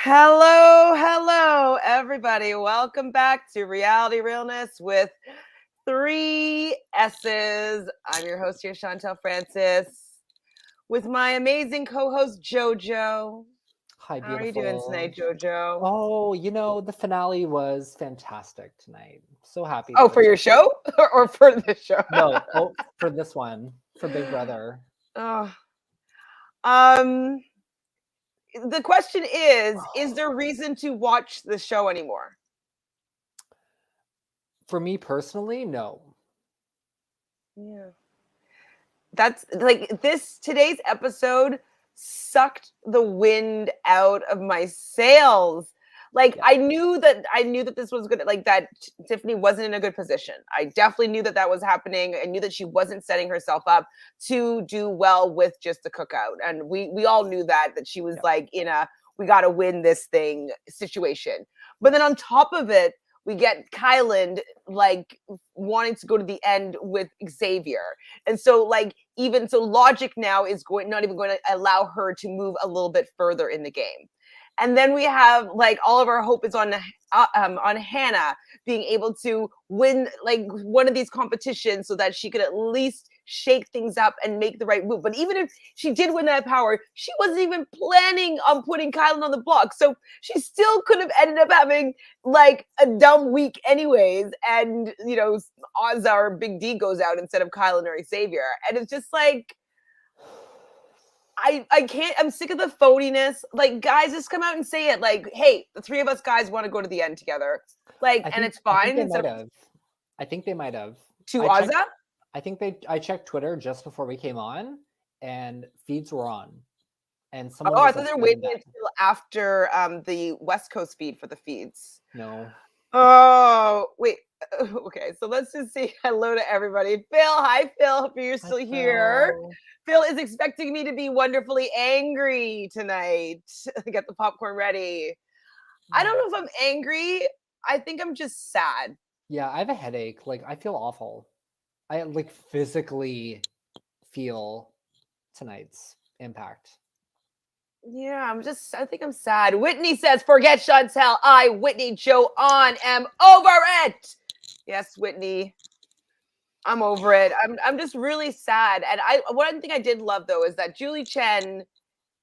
Hello, everybody. Welcome back to Reality Realness with three S's. I'm your host here, Chantele Francis, with my amazing co-host, Jojo. Hi, How are you doing beautiful. tonight, Jojo? Oh, the finale was fantastic tonight. So happy Oh, that for it's your over. show or for the show? No, for this one, for Big Brother. Oh, um, the question is there reason to watch the show anymore? For me personally, no. Yeah. That's like today's episode sucked the wind out of my sails. Like Yeah. I knew that this was gonna like that Tiffany wasn't in a good position. I definitely knew that was happening. I knew that she wasn't setting herself up to do well with just the cookout. And we all knew that she was Yep. like in a we got to win this thing situation. But then Yes. on top of it, we get Kylan like wanting to go to the end with Xavier. And so like even so logic now is not even going to allow her to move a little bit further in the game. And then we have like all of our hope is on Hannah being able to win like one of these competitions so that she could at least shake things up and make the right move. But even if she did win that power, she wasn't even planning on putting Kylan on the block. So she still could have ended up having like a dumb week anyways. And, odds are Big D goes out instead of Kylan or Xavier. And it's just like, I can't. I'm sick of the phoniness. Like, guys, just come out and say it. Like, hey, the three of us guys want to go to the end together. Like, I and think it's I think fine they instead might of have. I think they might have. to I checked. Ozza. I checked Twitter just before we came on, and feeds were on, and someone Oh, I was thought they're upset in waiting that. until after the West Coast feed for the feeds. No. Oh, wait. Okay, so let's just say hello to everybody. Phil, hi, Phil. Hope you're Hi, still here. Phil. Phil is expecting me to be wonderfully angry tonight. Get the popcorn ready. I don't know if I'm angry. I think I'm just sad. Yeah, I have a headache. Like I feel awful. I like physically feel tonight's impact. Yeah, I think I'm sad. Whitney says, forget Chantele. I, Whitney Joe on, am over it. Yes, Whitney. I'm over it. I'm just really sad. And one thing I did love though is that Julie Chen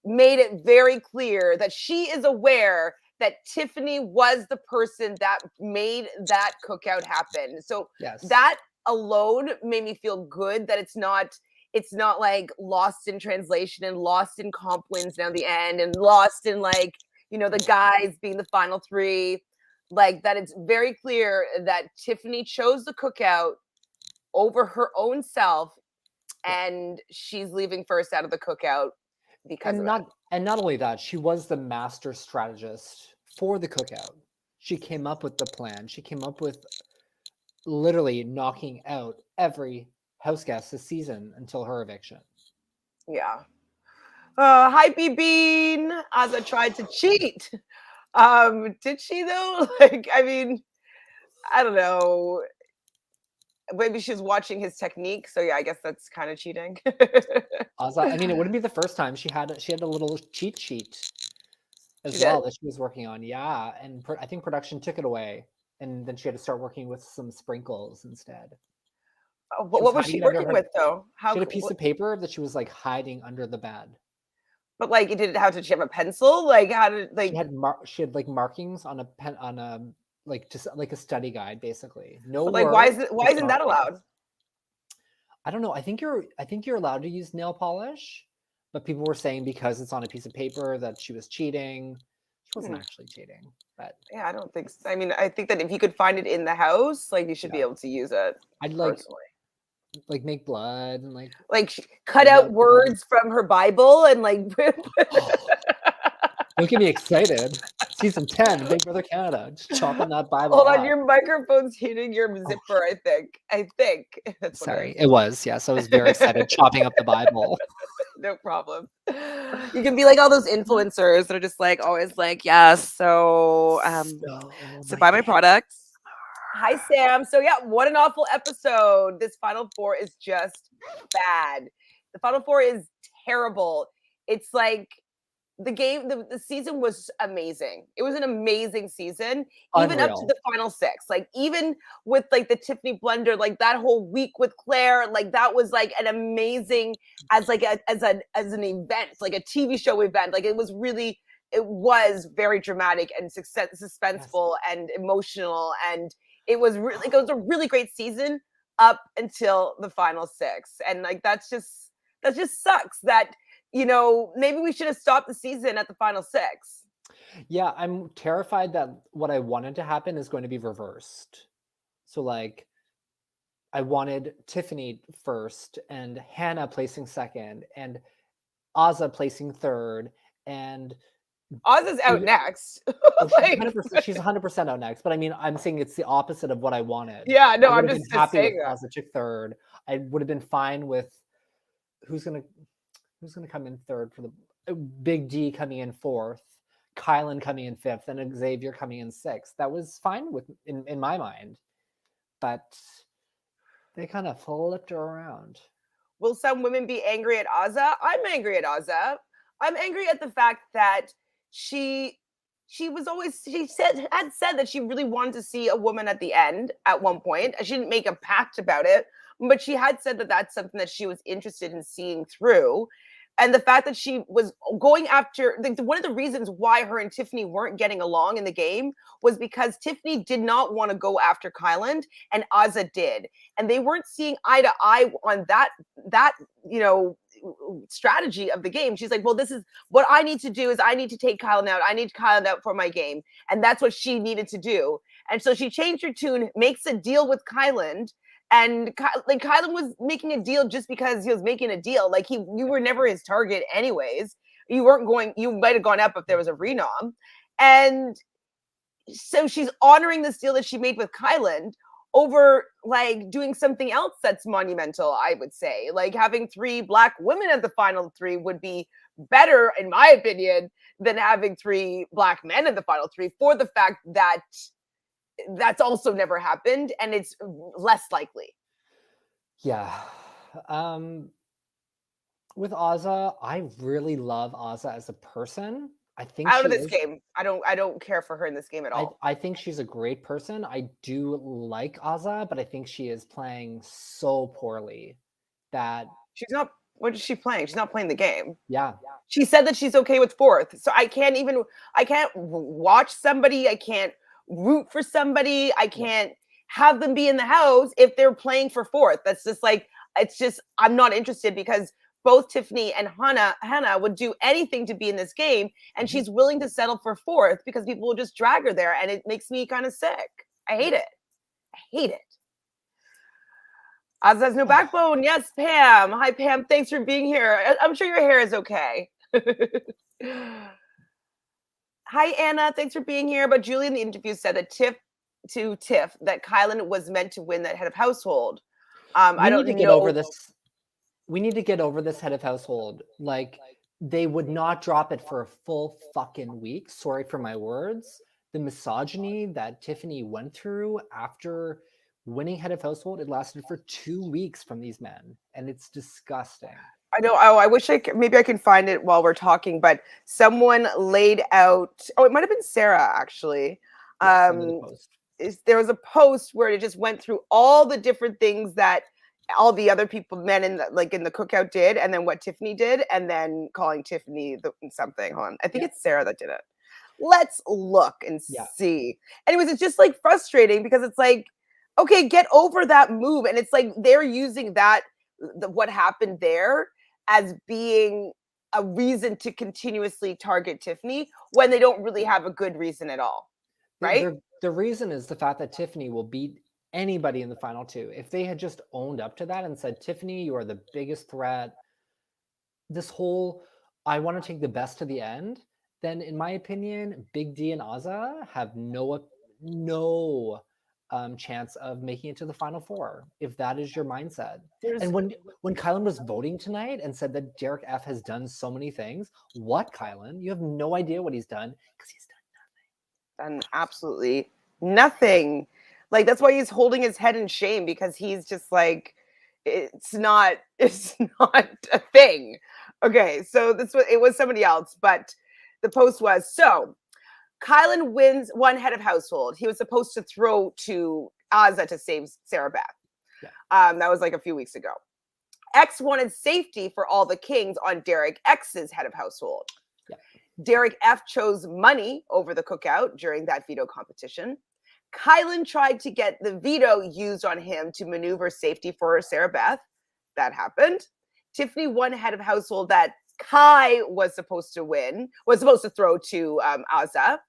made it very clear that she is aware that Tiffany was the person that made that cookout happen. So Yes. that alone made me feel good that it's not like lost in translation and lost in comp wins down the end and lost in like, the guys being the final three. Like that it's very clear that Tiffany chose the cookout over her own self Yeah. and she's leaving first out of the cookout because of it. And not only that, she was the master strategist for the cookout. She came up with the plan. She came up with literally knocking out every house guest this season until her eviction. Yeah. Hypey Bean, Ozza tried to cheat. Did she though? Like, I mean, I don't know. Maybe she's watching his technique. So yeah, I guess that's kind of cheating. I mean, it wouldn't be the first time she had a little cheat sheet She as did. well that she was working on. Yeah, and I think production took it away, and then she had to start working with some sprinkles instead. Oh, She was what was hiding she it under working her. with though? She had a piece of paper that she was like hiding under the bed. But like, did she have a pencil? Like, how did like? She had like markings on a pen on a like just like a study guide basically. No But like, why words. why Just isn't that markings. allowed? I don't know. I think you're allowed to use nail polish, but people were saying because it's on a piece of paper that she was cheating. She wasn't actually cheating, but Yeah, I don't think so. I mean, I think that if you could find it in the house, like you should be yeah, able to use it I'd personally. like make blood and like Like cut write out out blood. words from her Bible and like Don't get me excited. Season 10, Big Brother Canada. Just chopping that Bible hold on, up. your microphone's hitting your Oh, zipper, I think that's what it sorry. is. It was. Yes, I was very excited chopping up the Bible. No problem. You can be like all those influencers that are just like always like, yes, so buy my products. Hi Sam. So yeah, what an awful episode. This final four is just bad. The final four is terrible. It's like the season was amazing. It was an amazing season, even up to Unreal. the final 6. Like, even with like the Tiffany blender, like that whole week with Claire, like that was like an amazing as like as an event, like a TV show event. Like, it was very dramatic and suspenseful and emotional, and it was a really great season up until the final 6. And like that just sucks that, maybe we should have stopped the season at the final 6. Yeah, I'm terrified that what I wanted to happen is going to be reversed. So like I wanted Tiffany first and Hannah placing second and Azah placing third and Oz is out next. oh, she's Like, 100%, she's 100% out next. But I mean, I'm saying it's the opposite of what I wanted. yeah, no, I would I'm have just been happy with saying that. Azah took third. I would have been fine with who's gonna come in third for the Big D coming in fourth, Kylan coming in fifth, and Xavier coming in sixth. That was fine with in my mind. But they kind of flipped her around. Will some women be angry at Azah? I'm angry at Azah. I'm angry at the fact that she had said that she really wanted to see a woman at the end at one point. She didn't make a pact about it, but she had said that that's something that she was interested in seeing through. And the fact that she was going after, one of the reasons why her and Tiffany weren't getting along in the game was because Tiffany did not want to go after Kylan and Azah did. And they weren't seeing eye to eye on that strategy of the game. She's like, well, this is what I need to do is I need to take Kylan out. I need Kylan out for my game. And that's what she needed to do. And so she changed her tune, makes a deal with Kylan. And like Kylan was making a deal just because he was making a deal. Like, you were never his target anyways. You might have gone up if there was a renom. And so she's honoring this deal that she made with Kylan over like doing something else that's monumental, I would say. Like, having 3 Black women at the final 3 would be better, in my opinion, than having 3 Black men in the final 3, for the fact that that's also never happened and it's less likely. Yeah. With Azah, I really love Azah as a person. I think Out of this game, I don't care for her in this game at all. I think she's a great person. I do like Azah, but I think she is playing so poorly that she's not. What is she playing? She's not playing the game. Yeah. She said that she's okay with 4th. So I can't watch somebody. I can't root for somebody. I can't have them be in the house if they're playing for 4th. That's just like, I'm not interested, because both Tiffany and Hannah would do anything to be in this game, and she's willing to settle for 4th because people will just drag her there, and it makes me kind of sick. I hate it. Azah has no backbone. Yes, Pam. Hi, Pam. Thanks for being here. I'm sure your hair is okay. Hi, Anna. Thanks for being here. But Julie in the interview said that Tiff that Kylan was meant to win that head of household. I don't need to get over this. We need to get over this head of household. Like, they would not drop it for a full fucking week. Sorry for my words. The misogyny that Tiffany went through after winning head of household, it lasted for 2 weeks from these men, and it's disgusting. I know. Oh, I wish maybe I can find it while we're talking, but someone laid out. Oh, it might have been Sarah, actually. There was a post where it just went through all the different things that all the other men in the cookout did, and then what Tiffany did, and then calling Tiffany something. Hold on, I think it's Sarah that did it. Let's look and see. Anyways, it's just like frustrating because it's like, okay, get over that move, and it's like they're using what happened there as being a reason to continuously target Tiffany when they don't really have a good reason at all, right? The reason is the fact that Tiffany will beat anybody in the final 2. If they had just owned up to that and said, Tiffany, you are the biggest threat, this whole I want to take the best to the end, then in my opinion, Big D and Azah have no chance of making it to the final 4, if that is your mindset. And when Kylan was voting tonight and said that Derek F has done so many things, what, Kylan? You have no idea what he's done, because he's done nothing. Done absolutely nothing. Like, that's why he's holding his head in shame, because he's just like, it's not a thing. Okay, so it was somebody else, but The post was, so Kylan wins one head of household. He was supposed to throw to Azza to save Sarah Beth. Yeah. That was like a few weeks ago. X wanted safety for all the kings on Derek X's head of household. Yeah. Derek F chose money over the cookout during that veto competition. Kylan tried to get the veto used on him to maneuver safety for Sarah Beth. That happened. Tiffany won head of household that Kai was supposed to throw to Azza.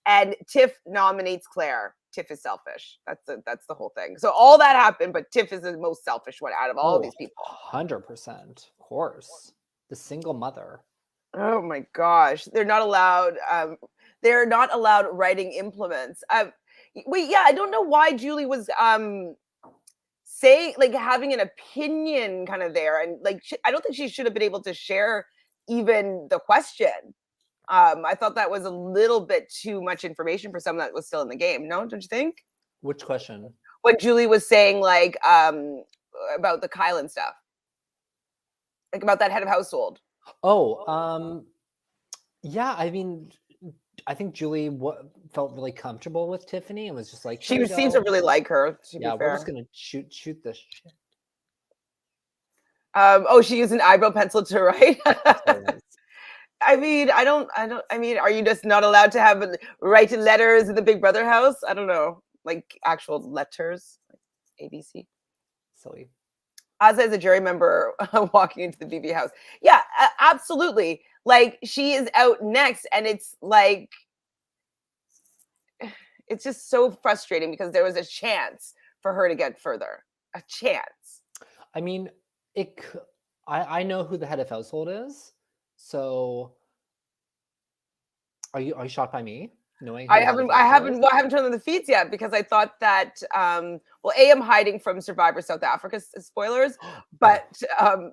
And Tiff nominates Claire. Tiff is selfish. That's the whole thing. So all that happened, but Tiff is the most selfish one out of all of these people. 100%. Of course. The single mother. Oh my gosh. They're not allowed writing implements. Wait, yeah, I don't know why Julie was saying, like, having an opinion kind of there, and like I don't think she should have been able to share even the question. I thought that was a little bit too much information for someone that was still in the game. No, don't you think? Which question? When Julie was saying like about the Kylan stuff, like about that head of household. Oh, yeah. I mean, I think Julie felt really comfortable with Tiffany and was just like, she seems to really like her. Yeah, we're just gonna shoot this shit. Oh, she used an eyebrow pencil to write. I mean, are you just not allowed to write letters in the Big Brother house? I don't know, like actual letters, like ABC. Silly. Azza is a jury member walking into the BB house. Yeah, absolutely. Like, she is out next, and it's like, it's just so frustrating because there was a chance for her to get further. A chance. I mean, I know who the head of household is. So, are you shocked by me knowing? I haven't turned on the feeds yet because I thought that I'm hiding from Survivor South Africa spoilers, but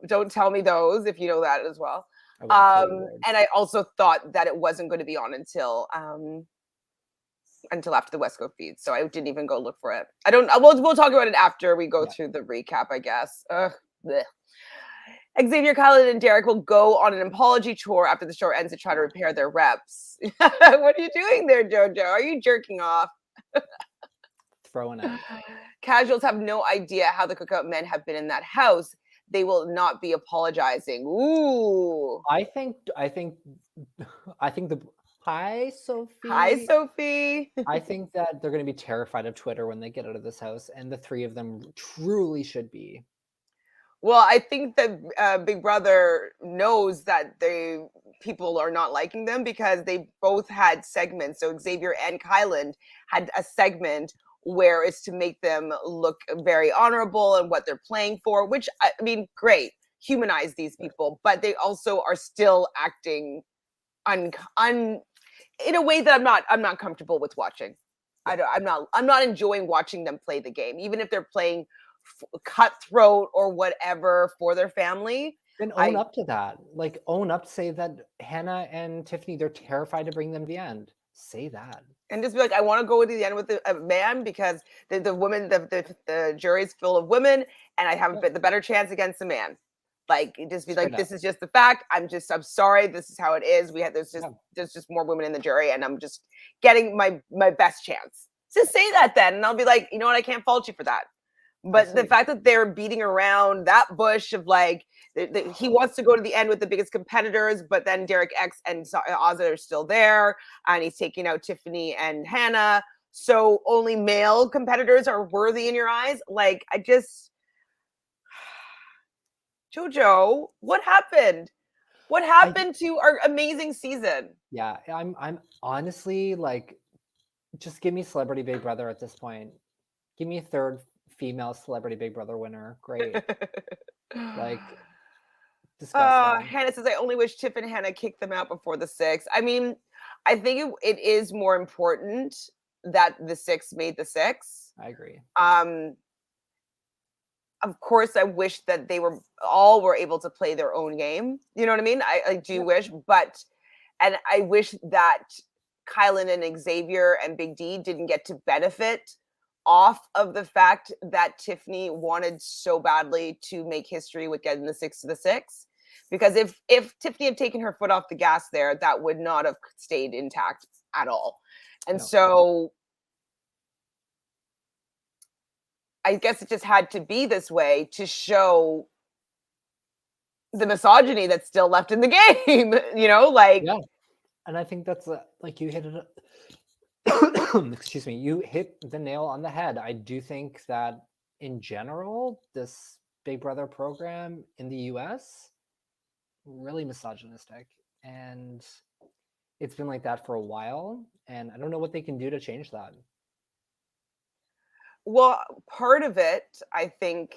don't tell me those if you know that as well. And I also thought that it wasn't going to be on until after the West Coast feed, so I didn't even go look for it. We'll talk about it after we go through the recap, I guess. Xavier, Kylan, and Derek will go on an apology tour after the show ends to try to repair their reps. What are you doing there, Jojo? Are you jerking off? Throwing it. Casuals have no idea how the cookout men have been in that house. They will not be apologizing. Ooh. I think the Hi, Sophie. Hi, Sophie. I think that they're going to be terrified of Twitter when they get out of this house, and the three of them truly should be. Well, I think that Big Brother knows that people are not liking them because they both had segments. So Xavier and Kylan had a segment where it's to make them look very honorable and what they're playing for, which, I mean, great, humanize these people, but they also are still acting in a way that I'm not comfortable with watching. I'm not enjoying watching them play the game, even if they're playing cutthroat or whatever for their family. Then own up to that. Like, own up, say that Hannah and Tiffany, they're terrified to bring them to the end. Say that. And just be like, I want to go to the end with a man because the women, the jury's full of women, and I have the better chance against a man. Like, just be like, this is just the fact. I'm sorry. This is how it is. There's just more women in the jury, and I'm just getting my best chance. Just say that then, and I'll be like, you know what? I can't fault you for that. But the fact that they're beating around that bush of like, he wants to go to the end with the biggest competitors, but then Derek X and Azza are still there, and he's taking out Tiffany and Hannah. So only male competitors are worthy in your eyes. Like, Jojo, what happened? What happened to our amazing season? Yeah, I'm honestly like, just give me Celebrity Big Brother at this point. Give me a third female Celebrity Big Brother winner. Great. Like, disgusting. Hannah says, I only wish Tiff and Hannah kicked them out before the 6. I mean, I think it is more important that the 6 made the 6. I agree. Of course, I wish that they were able to play their own game. You know what I mean? I do wish, and I wish that Kylan and Xavier and Big D didn't get to benefit off of the fact that Tiffany wanted so badly to make history with getting the 6 to the 6, because if Tiffany had taken her foot off the gas there, that would not have stayed intact at all. And No. so I guess it just had to be this way to show the misogyny that's still left in the game, like. Yeah. And I think that's like you hit it. Excuse me, you hit the nail on the head. I do think that in general, this Big Brother program in the US, really misogynistic. And it's been like that for a while. And I don't know what they can do to change that. Well, part of it, I think,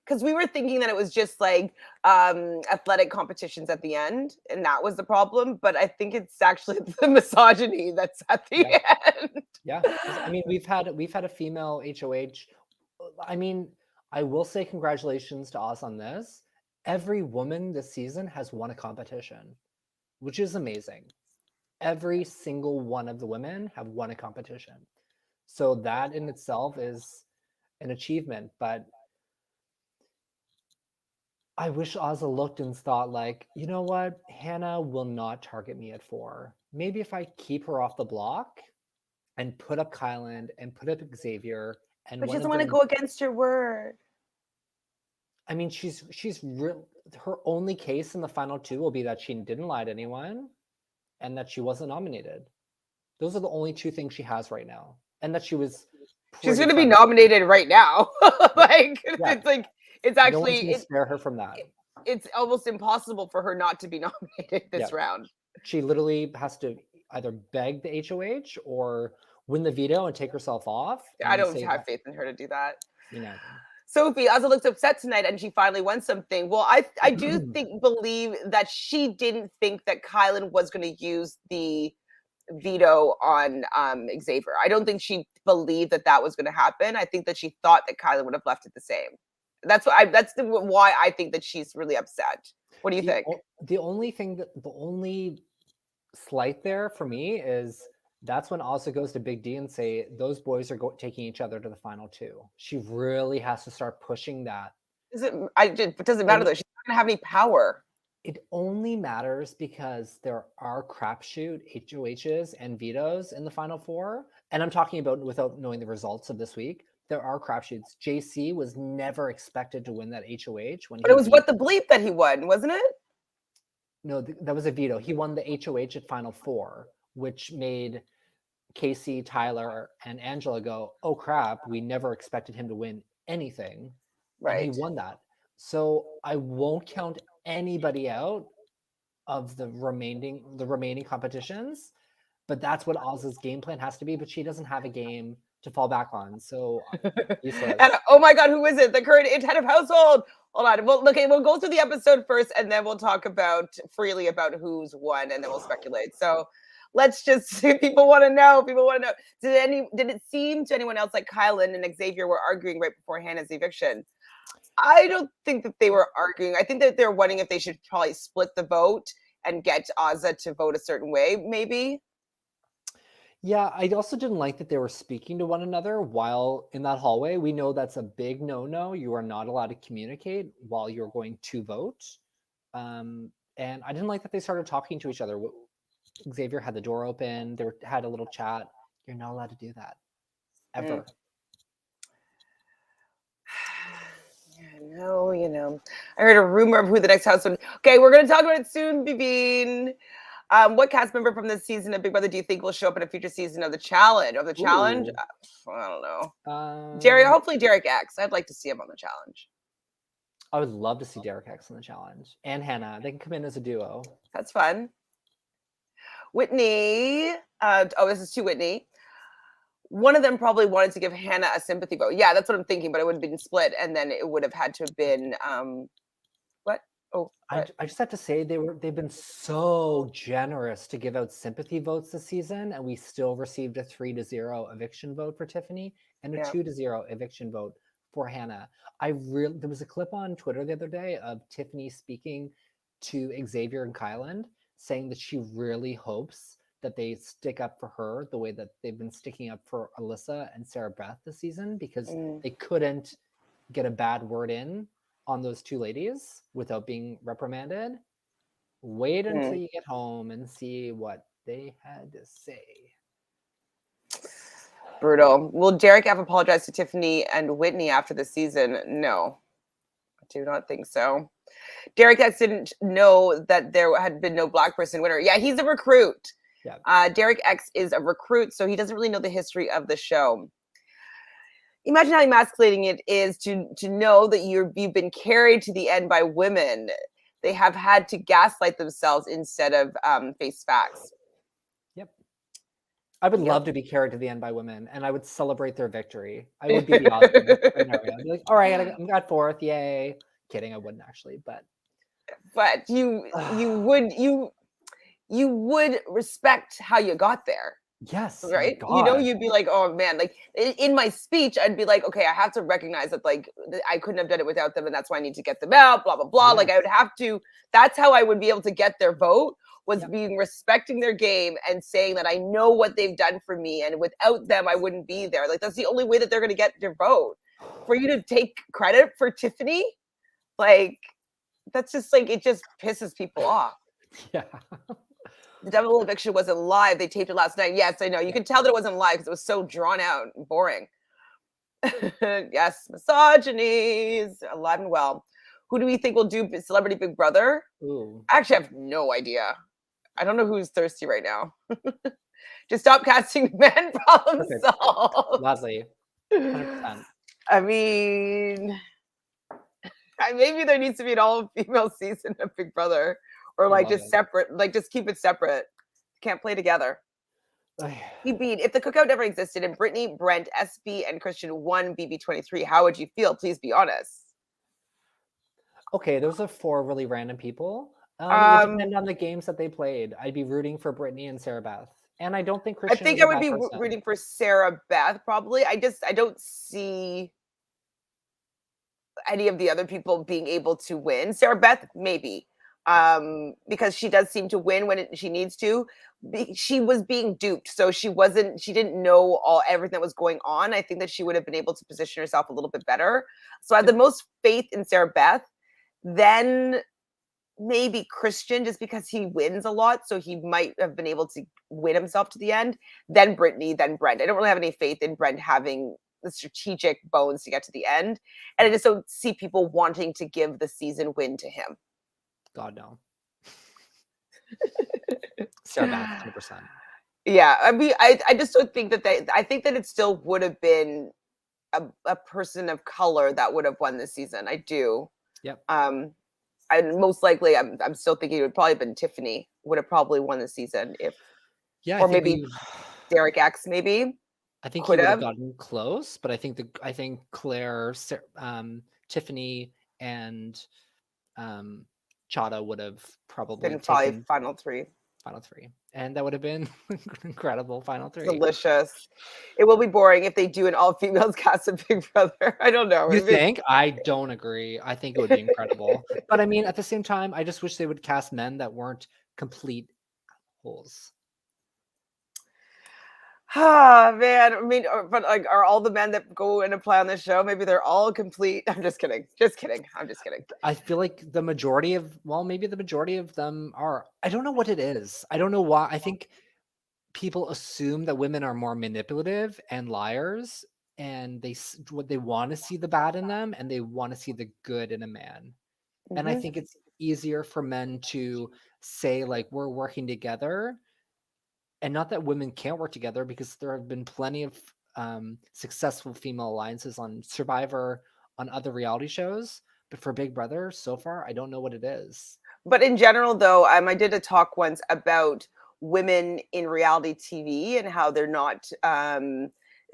because we were thinking that it was just like athletic competitions at the end, and that was the problem. But I think it's actually the misogyny that's at the Yeah. end. Yeah. 'Cause, I mean, we've had a female HOH. I mean, I will say congratulations to Oz on this. Every woman this season has won a competition, which is amazing. Every single one of the women have won a competition. So that in itself is an achievement. But I wish Ozza looked and thought, like, you know what? Hannah will not target me at 4. Maybe if I keep her off the block and put up Kylan and put up Xavier and But she one doesn't of want to them. go against her word. I mean, her only case in the final 2 will be that she didn't lie to anyone and that she wasn't nominated. Those are the only 2 things she has right now, and that she was She's pretty going to be friendly. nominated right now. Like, Yeah. it's like, it's No one's actually, going to spare her from that. it's almost impossible for her not to be nominated this Yeah. round. She literally has to either beg the HOH or win the veto and take herself off. I And don't say have that, faith in her to do that. me neither. Sophie Ozza looks upset tonight, and she finally won something. Well, I do believe that she didn't think that Kylan was going to use the veto on Xavier. I don't think she believed that that was going to happen. I think that she thought that Kylan would have left it the same. That's why I think that she's really upset. What do you think? The only slight there for me is that's when Ozza goes to Big D and say those boys are taking each other to the final 2. She really has to start pushing that. It doesn't matter though. She's not going to have any power. It only matters because there are crapshoot HOHs and vetoes in the final 4. And I'm talking about without knowing the results of this week. There are crapshoots. JC was never expected to win that HOH when But it was what the bleep that he won, wasn't it? No, that was a veto. He won the HOH at final 4, which made Casey, Tyler, and Angela go, oh crap, we never expected him to win anything. Right. And he won that. So I won't count anybody out of the remaining competitions, but that's what Oz's game plan has to be. But she doesn't have a game to fall back on. So and oh my God, who is it? The current head of household. Hold on. Well, okay, we'll go through the episode first, and then we'll talk freely about who's won, and then we'll speculate. So let's just people want to know. People want to know. Did it seem to anyone else like Kylan and Xavier were arguing right before Hannah's eviction? I don't think that they were arguing. I think that they're wondering if they should probably split the vote and get Ozza to vote a certain way, maybe. Yeah, I also didn't like that they were speaking to one another while in that hallway. We know that's a big no-no. You are not allowed to communicate while you're going to vote. And I didn't like that they started talking to each other. Xavier had the door open. They had a little chat. You're not allowed to do that. Ever. No, I heard a rumor of who the next household. Okay, we're going to talk about it soon, Bibine. What cast member from this season of Big Brother do you think will show up in a future season of the challenge? I don't know. Jerry, hopefully Derek X. I'd like to see him on the challenge. I would love to see Derek X on the challenge. And Hannah. They can come in as a duo. That's fun. Whitney. This is to Whitney. One of them probably wanted to give Hannah a sympathy vote. Yeah, that's what I'm thinking, but it would have been split, and then it would have had to have been what? Oh, what? I just have to say they've been so generous to give out sympathy votes this season, and we still received a 3-0 eviction vote for Tiffany and a 2-0 eviction vote for Hannah. There was a clip on Twitter the other day of Tiffany speaking to Xavier and Kylan, saying that she really hopes that they stick up for her the way that they've been sticking up for Alyssa and Sarah Beth this season, because they couldn't get a bad word in on those two ladies without being reprimanded. Wait until you get home and see what they had to say. Brutal. Will Derek have apologized to Tiffany and Whitney after the season? No, I do not think so. Derek X didn't know that there had been no black person winner. Yeah, he's a recruit. Yeah. Derek X is a recruit, so he doesn't really know the history of the show. Imagine how emasculating it is to know that you've been carried to the end by women. They have had to gaslight themselves instead of face facts. Yep. I would love to be carried to the end by women, and I would celebrate their victory. I would be the Oscar scenario. I'd be like, all right, I got fourth, yay. Kidding, I wouldn't actually, but you would respect how you got there. Yes, right? You know, you'd be like, oh man, like in my speech, I'd be like, okay, I have to recognize that like I couldn't have done it without them, and that's why I need to get them out, blah blah blah. Like I would have to. That's how I would be able to get their vote, was being respecting their game and saying that I know what they've done for me, and without them, I wouldn't be there. Like that's the only way that they're going to get their vote. For you to take credit for Tiffany, like that's just like it just pisses people off. Yeah. The Double Eviction wasn't live. They taped it last night. Yes, I know. You can tell that it wasn't live because it was so drawn out and boring. Yes, misogynies, alive and well. Who do we think will do Celebrity Big Brother? Ooh. I actually have no idea. I don't know who's thirsty right now. Just stop casting men, problem solved. Leslie, 100%. I mean, maybe there needs to be an all-female season of Big Brother. Or like just separate, like just keep it separate. Can't play together. If the cookout never existed and Brittany, Brent, SB, and Christian won BB23, how would you feel? Please be honest. Okay, those are 4 really random people. It would depend on the games that they played. I'd be rooting for Brittany and Sarah Beth. And I don't think Christian I would be rooting for Sarah Beth, probably. I don't see any of the other people being able to win. Sarah Beth, maybe. Because she does seem to win when she needs to. She was being duped, so she didn't know everything that was going on. I think that she would have been able to position herself a little bit better. So I have the most faith in Sarah Beth. Then maybe Christian, just because he wins a lot, so he might have been able to win himself to the end. Then Brittany, then Brent. I don't really have any faith in Brent having the strategic bones to get to the end, and I just don't see people wanting to give the season win to him. God no. Sarah Beth, 100%. Yeah, I mean, I just don't think that I think that it still would have been a person of color that would have won this season. I do. Yep. And most likely, I'm still thinking it would probably have been Tiffany would have probably won the season or maybe Derek X maybe. I think he would have gotten close, but I think Claire, Tiffany, and Chada would have probably been probably final three, and that would have been incredible final 3. Delicious. It will be boring if they do an all females cast of Big Brother. I don't know. You think? I don't agree. I think it would be incredible. But I mean, at the same time, I just wish they would cast men that weren't complete holes. Ah, man. I mean, but like, are all the men that go and apply on this show, maybe they're all complete? I'm just kidding. I'm just kidding. I feel like maybe the majority of them are. I don't know what it is. I don't know why. I think people assume that women are more manipulative and liars, and they want to see the bad in them, and they want to see the good in a man. Mm-hmm. And I think it's easier for men to say, like, we're working together. And not that women can't work together, because there have been plenty of successful female alliances on Survivor, on other reality shows. But for Big Brother, so far, I don't know what it is. But in general, though, I did a talk once about women in reality TV and how they're not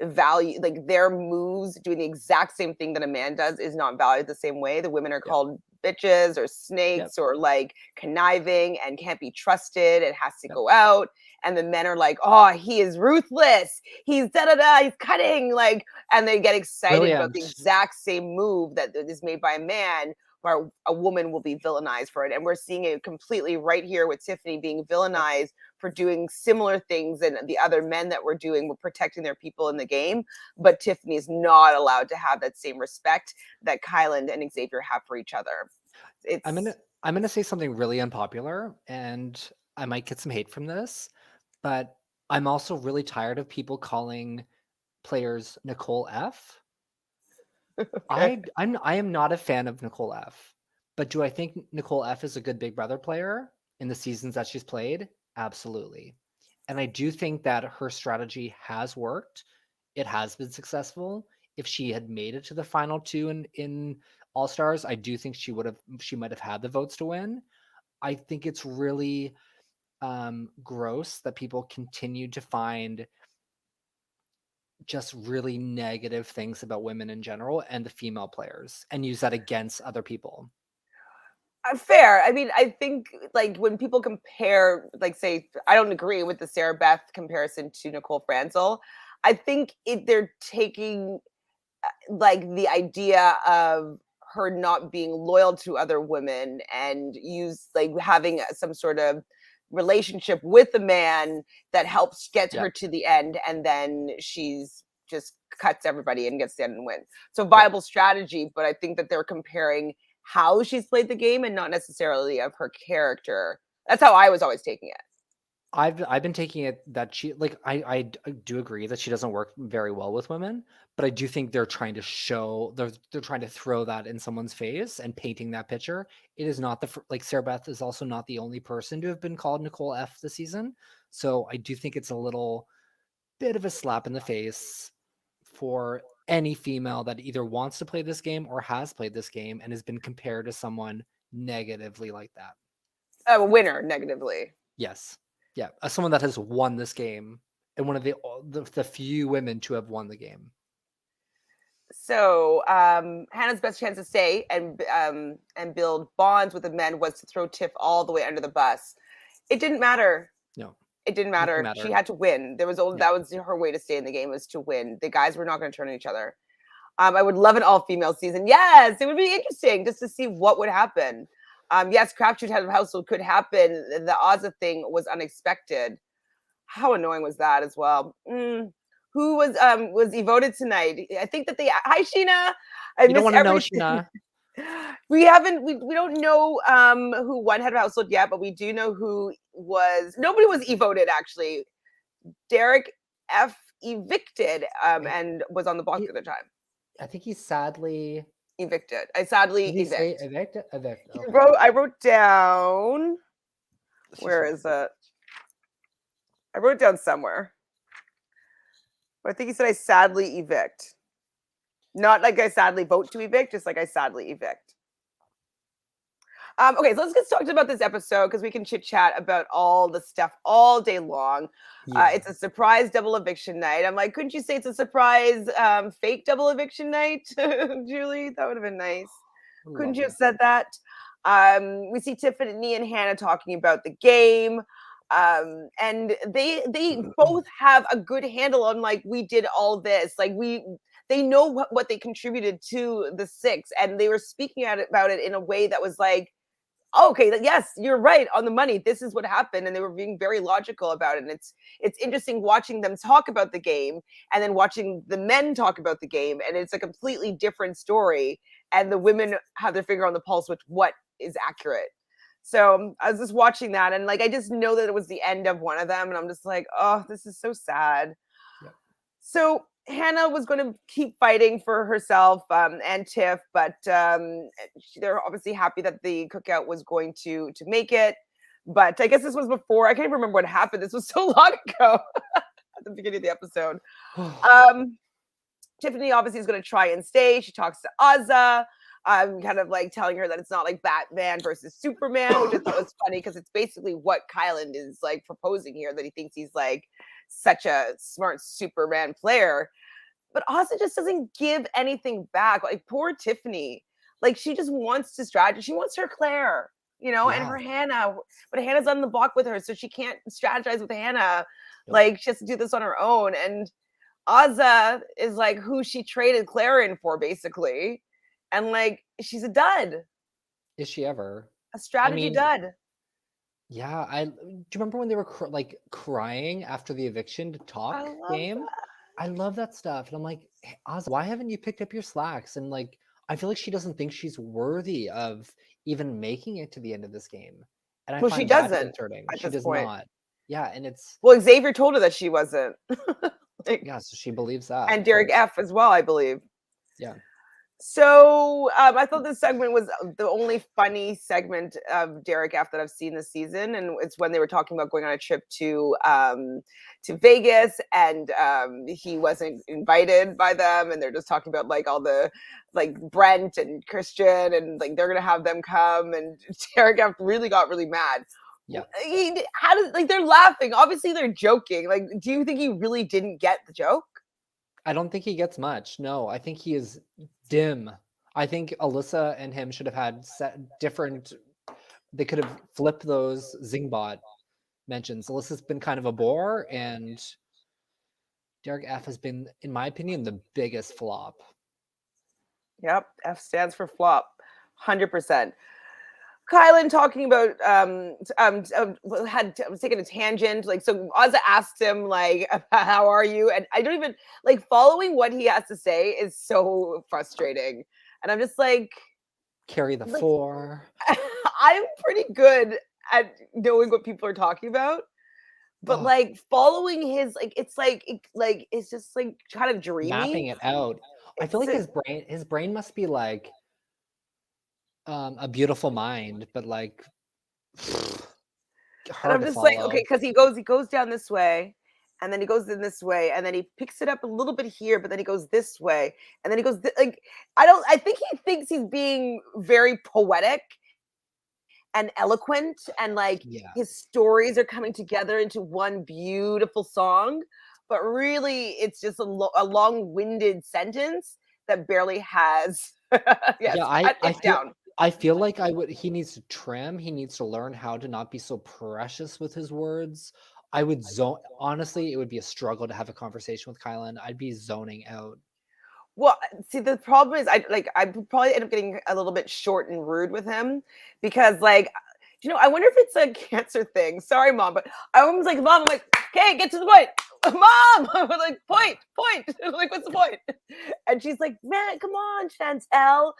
valued, like their moves, doing the exact same thing that a man does is not valued the same way. The women are called bitches or snakes or like conniving and can't be trusted. It has to go out. And the men are like, oh, he is ruthless. He's he's cutting. Like, and they get excited about the exact same move that is made by a man, where a woman will be villainized for it. And we're seeing it completely right here with Tiffany being villainized for doing similar things, and the other men that were protecting their people in the game. But Tiffany is not allowed to have that same respect that Kylan and Xavier have for each other. I'm gonna say something really unpopular, and I might get some hate from this, but I'm also really tired of people calling players Nicole F. Okay. I am not a fan of Nicole F. But do I think Nicole F is a good Big Brother player in the seasons that she's played? Absolutely. And I do think that her strategy has worked. It has been successful. If she had made it to the final two in All Stars, I do think she might have had the votes to win. I think it's really gross that people continue to find just really negative things about women in general and the female players and use that against other people. Fair. I mean, I think like when people compare, like, say, I don't agree with the Sarah Beth comparison to Nicole Franzel. I think they're taking like the idea of her not being loyal to other women and use like having some sort of relationship with a man that helps get Yeah. her to the end, and then she's just cuts everybody and gets the end and win. So Yeah. viable strategy, but I think that they're comparing how she's played the game and not necessarily of her character. That's how I was always taking it. I've been taking it that she like I do agree that she doesn't work very well with women, but I do think they're trying to show they're trying to throw that in someone's face and painting that picture. It is not like Sarah Beth is also not the only person to have been called Nicole F this season. So I do think it's a little bit of a slap in the face for any female that either wants to play this game or has played this game and has been compared to someone negatively like that. A winner negatively. Yes. Yeah, as someone that has won this game and one of the few women to have won the game. So Hannah's best chance to stay and build bonds with the men was to throw Tiff all the way under the bus. It didn't matter. No, It didn't nothing matter. mattered. She had to win. There was only Yeah. that was her way to stay in the game, was to win. The guys were not going to turn on each other. I would love an all-female season. Yes, it would be interesting just to see what would happen. Yes, Crapshoot head of household could happen. The Ozza thing was unexpected. How annoying was that as well? Who was he voted tonight? I think that they. Hi, Sheena. I You don't miss want to know, everything. Sheena. We don't know who won head of household yet, but we do know who was. Nobody was voted actually. Derek F evicted and was on the block the other time. I think he's sadly Evicted. I sadly Did he say evict. evict? Okay. I wrote down. Where is it? I wrote it down somewhere. But I think he said I sadly evict. Not like I sadly vote to evict, just like I sadly evict. Okay, so let's get talked about this episode because we can chit chat about all the stuff all day long. Yeah. It's a surprise double eviction night. I'm like, couldn't you say it's a surprise fake double eviction night, Julie? That would have been nice. Couldn't you have said that? We see Tiffany and Hannah talking about the game. And they both have a good handle on like, we did all this. Like they know what they contributed to the six, and they were speaking about it in a way that was like, oh, okay, yes, you're right on the money. This is what happened, and they were being very logical about it. And it's interesting watching them talk about the game and then watching the men talk about the game, and it's a completely different story. And the women have their finger on the pulse with what is accurate. So I was just watching that, and like I just know that it was the end of one of them, and I'm just like, oh, this is so sad. Yep. So Hannah was going to keep fighting for herself and Tiff, but they're obviously happy that the cookout was going to make it. But I guess this was before. I can't even remember what happened. This was so long ago at the beginning of the episode. Tiffany obviously is going to try and stay. She talks to Ozza. I'm kind of like telling her that it's not like Batman versus Superman, which I thought was funny because it's basically what Kylan is like proposing here, that he thinks he's like such a smart Superman player. But Ozza just doesn't give anything back. Like poor Tiffany, like she just wants to strategize. She wants her Claire, you know, and her Hannah. But Hannah's on the block with her, so she can't strategize with Hannah. Yep. Like she has to do this on her own. And Ozza is like who she traded Claire in for, basically. And like she's a dud. Is she ever? A strategy dud. Yeah, do you remember when they were like crying after the eviction to I talk love game? that. I love that stuff. And I'm like, hey, Oz, why haven't you picked up your slacks? And like, I feel like she doesn't think she's worthy of even making it to the end of this game. And I Well, she find that doesn't concerning. at She this does point. not. Yeah, and it's Well, Xavier told her that she wasn't. Like, yeah, so she believes that, and of Derek course. F as well, I believe. Yeah. So I thought this segment was the only funny segment of Derek F that I've seen this season, and it's when they were talking about going on a trip to Vegas, and he wasn't invited by them, and they're just talking about like all the like Brent and Christian, and like they're gonna have them come, and Derek F really got really mad. Yeah. How does like they're laughing? Obviously, they're joking. Like, do you think he really didn't get the joke? I don't think he gets much. No, I think he is dim. I think Alyssa and him should have had different. They could have flipped those Zingbot mentions. Alyssa's been kind of a bore, and Derek F has been, in my opinion, the biggest flop. Yep, F stands for flop, 100%. Kylan talking about was taking a tangent. Like, so Ozza asked him like, "How are you?" And I don't even like following what he has to say is so frustrating. And I'm just like, Carry the like 4. I'm pretty good at knowing what people are talking about, but Oh, like following his like, it's just like kind of mapping dreamy. it out. I feel It's like his brain must be like a beautiful mind, but like And hard I'm to just like, okay, follow. because he goes down this way, and then he goes in this way, and then he picks it up a little bit here, but then he goes this way, and then he goes like I think he thinks he's being very poetic and eloquent, and like Yeah. his stories are coming together into one beautiful song, but really it's just a long-winded sentence that barely has yes, Yeah, I it's feel down. I feel like he needs to trim, he needs to learn how to not be so precious with his words. I would zone honestly, it would be a struggle to have a conversation with Kylan. I'd be zoning out. Well, see, the problem is I would probably end up getting a little bit short and rude with him because like I wonder if it's a cancer thing. Sorry, mom, but I was like, mom, I'm like, okay, get to the point. Mom, I'm like, point. I'm like, what's the point? And she's like, man, come on, Chantele.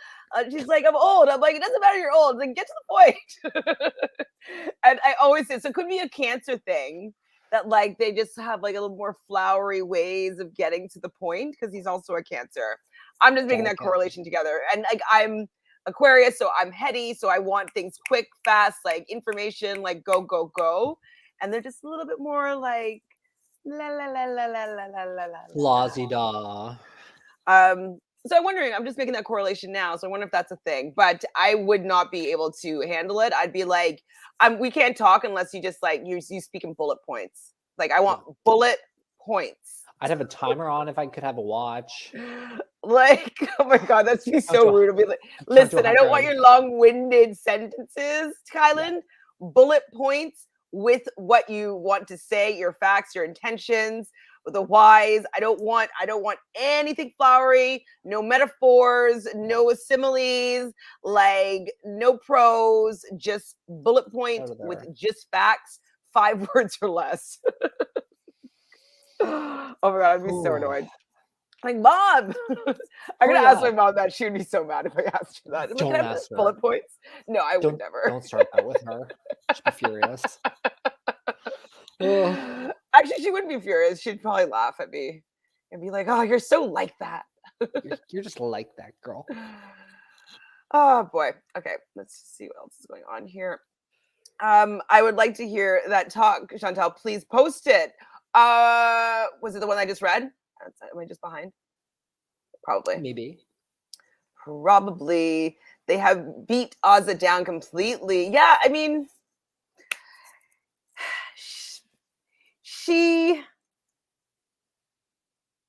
She's like, I'm old. I'm like, it doesn't matter, you're old. Like, get to the point. And I always say, so it could be a cancer thing that like they just have like a little more flowery ways of getting to the point because he's also a cancer. I'm just making that Delicate. correlation together. And like I'm Aquarius, so I'm heady, so I want things quick, fast, like information, like go, go, go. And they're just a little bit more like la la la la la la la la la La-di-da. la. So I'm wondering, I'm just making that correlation now. So I wonder if that's a thing. But I would not be able to handle it. I'd be like, we can't talk unless you just like you speak in bullet points. Like I Yeah. want bullet points. I'd have a timer on if I could have a watch. Like, oh my god, that's be Count so to rude. I'll be like, count to listen, I don't want 100. your long-winded sentences, Yeah. Kylan. Bullet points with what you want to say, your facts, your intentions, with the whys. I don't want anything flowery, no metaphors, Yeah. no similes, like no prose, just bullet Out point of with there. just facts, 5 words or less. Oh my god, I'd be so Ooh. annoyed. Like, mom, I'm gonna Hurry ask my up. mom that. She would be so mad if I asked her that. I'm like, can I Don't have the ask her. bullet points? No, I would never. Don't start that with her. She'd be furious. Ugh. Actually, she wouldn't be furious. She'd probably laugh at me and be like, "Oh, you're so like that." You're just like that, girl. Oh boy. Okay, let's see what else is going on here. I would like to hear that talk, Chantel. Please post it. Was it the one I just read? Am I just behind? Probably. Maybe. Probably. They have beat Ozza down completely. Yeah, I mean, she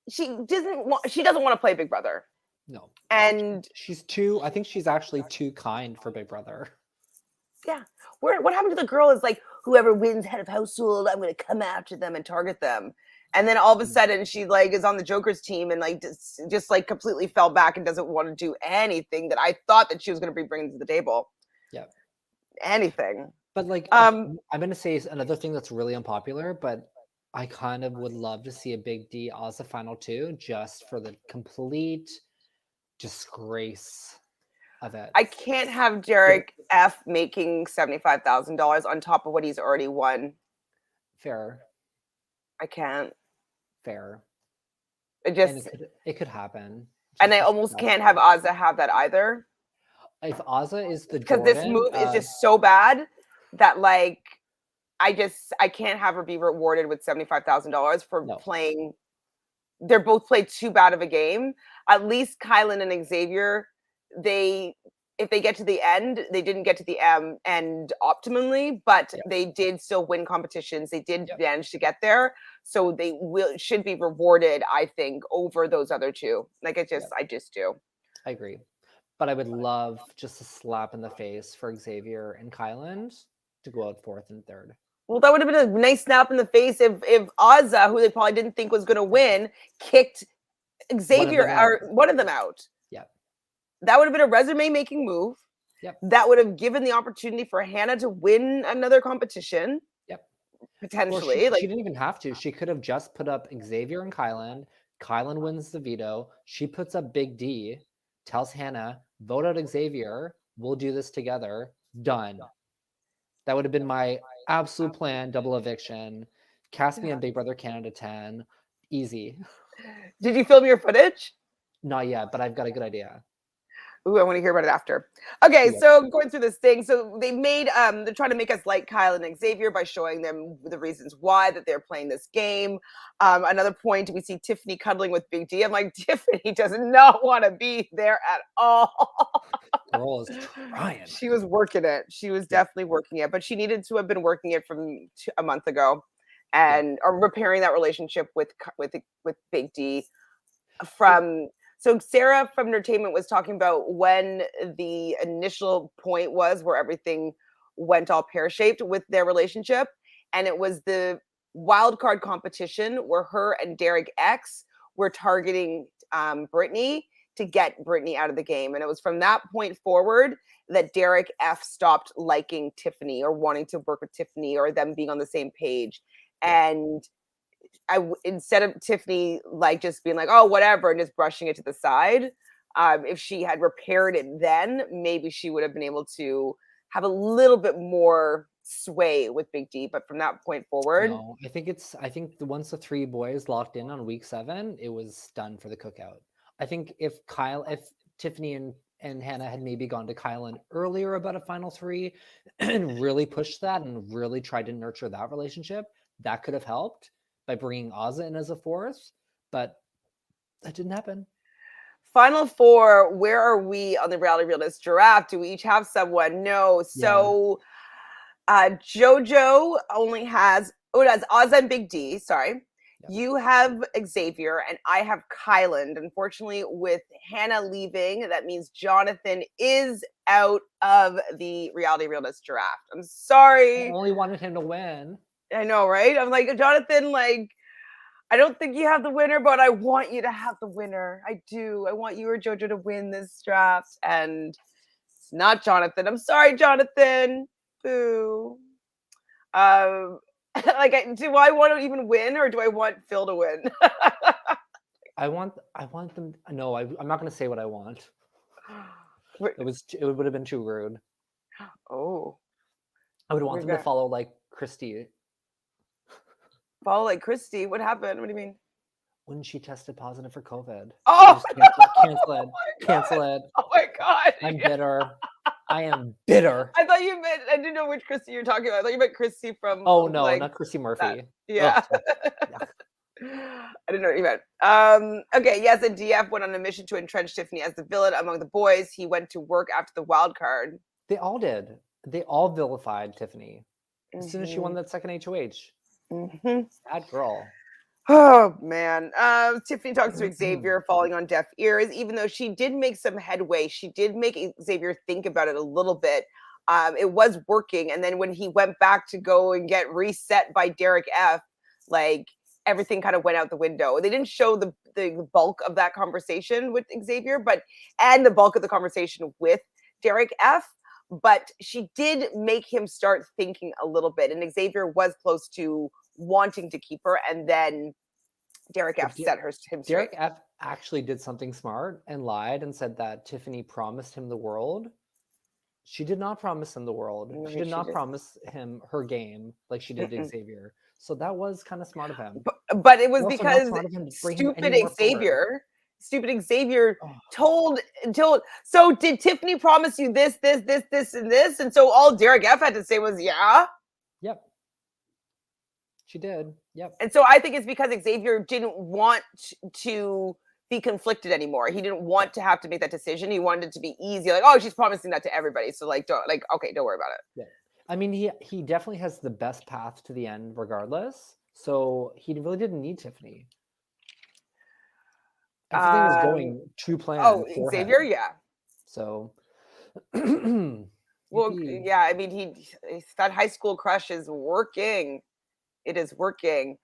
doesn't want to play Big Brother. No. And I think she's actually too kind for Big Brother. yeah, what happened to the girl is like whoever wins head of household, I'm going to come after them and target them. And then all of a sudden she like is on the Joker's team and like just like completely fell back and doesn't want to do anything that I thought that she was going to be bringing to the table. Yeah. Anything. But like, Um, I'm gonna say another thing that's really unpopular, but I kind of would love to see a Big D Ozza final two, just for the complete disgrace of it. I can't have Derek F making $75,000 on top of what he's already won. Fair, I can't. fair, It and just, it could happen. and I Just almost can't have Ozza have that either, if Ozza is the because this Jordan, move is just so bad that like I can't have her be rewarded with $75,000 for no, playing. They're both played too bad of a game. At least Kylan and Xavier, if they get to the end, they didn't get to the end optimally, but Yep. they did still win competitions. They did Yep. manage to get there, so they should be rewarded, I think, over those other two. Like I just do. I agree. But I would love just a slap in the face for Xavier and Kylan to go out fourth and third. Well, that would have been a nice snap in the face if Ozza, who they probably didn't think was going to win, kicked Xavier or one of them out. Yep. That would have been a resume-making move. Yep. That would have given the opportunity for Hannah to win another competition. Yep. Potentially. She didn't even have to. She could have just put up Xavier and Kylan. Kylan wins the veto. She puts up Big D, tells Hannah, vote out Xavier. We'll do this together. Done. That would have been my absolute plan. Double eviction. Cast me on Big Brother Canada 10. Easy. Did you film your footage? Not yet, but I've got a good idea. Ooh, I want to hear about it after. Okay, so going through this thing. So they made they're trying to make us like Kylan and Xavier by showing them the reasons why that they're playing this game. Another point, we see Tiffany cuddling with Big D. I'm like, Tiffany does not want to be there at all. Girl is trying. She was working it. She was definitely working it, but she needed to have been working it from a month ago, and or repairing that relationship with Big D. So Sarah from Entertainment was talking about when the initial point was where everything went all pear-shaped with their relationship, and it was the wild card competition where her and Derek X were targeting Brittany to get Brittany out of the game. And it was from that point forward that Derek F stopped liking Tiffany or wanting to work with Tiffany or them being on the same page. And instead of Tiffany like just being like, oh, whatever, and just brushing it to the side, if she had repaired it then, maybe she would have been able to have a little bit more sway with Big D. But from that point forward, no, I think once the three boys locked in on week 7, it was done for the cookout. I think if Tiffany and Hannah had maybe gone to Kylan earlier about a final 3 and really pushed that and really tried to nurture that relationship, that could have helped by bringing Ozza in as a 4th, but that didn't happen. Final 4, where are we on the Reality Realist Giraffe? Do we each have someone? No. So Jojo only has, it has Ozza and Big D, sorry. Yep. You have Xavier and I have Kylan. Unfortunately, with Hannah leaving, that means Jonathan is out of the Reality Realist Giraffe. I'm sorry. I only wanted him to win. I know, right? I'm like, Jonathan, like, I don't think you have the winner, but I want you to have the winner. I do. I want you or Jojo to win this draft. And it's not Jonathan. I'm sorry, Jonathan. Boo. Like, do I want to even win or do I want Phil to win? I want them. No, I'm not going to say what I want. It would have been too rude. Oh. I would want them to follow like Christy. Follow like Christy? What happened? What do you mean? When she tested positive for COVID. Oh, cancel it. Cancel it. Oh my God. I'm bitter. I am bitter. I thought you meant, I didn't know which Christy you're talking about. I thought you meant Christy from. Oh, no, like, not Christy Murphy. Yeah. I didn't know what you meant. Okay, yes, and DF went on a mission to entrench Tiffany as the villain among the boys. He went to work after the wild card. They all did. They all vilified Tiffany as soon as she won that second HOH. Bad girl. Oh man. Tiffany talks to Xavier, falling on deaf ears, even though she did make some headway. She did make Xavier think about it a little bit. It was working. And then when he went back to go and get reset by Derek F, like everything kind of went out the window. They didn't show the bulk of that conversation with Xavier, and the bulk of the conversation with Derek F. but she did make him start thinking a little bit. And Xavier was close to wanting to keep her, and then Derek F set him straight. Derek F actually did something smart and lied and said that Tiffany promised him the world. She did not promise him the world. No, she did not didn't. promise him her game like she did Xavier. So that was kind of smart of him. But it was Also not because smart of him to bring him stupid anywhere forward. Xavier told. So did Tiffany promise you this, and this? And so all Derek F had to say was, yeah. Yep. She did. Yep. And so I think it's because Xavier didn't want to be conflicted anymore. He didn't want to have to make that decision. He wanted it to be easy. Like, oh, she's promising that to everybody. So okay, don't worry about it. Yeah. I mean, he definitely has the best path to the end regardless. So he really didn't need Tiffany. Everything was going to plan. Oh, Xavier, yeah. So well, yeah, I mean, that high school crush is working. It is working.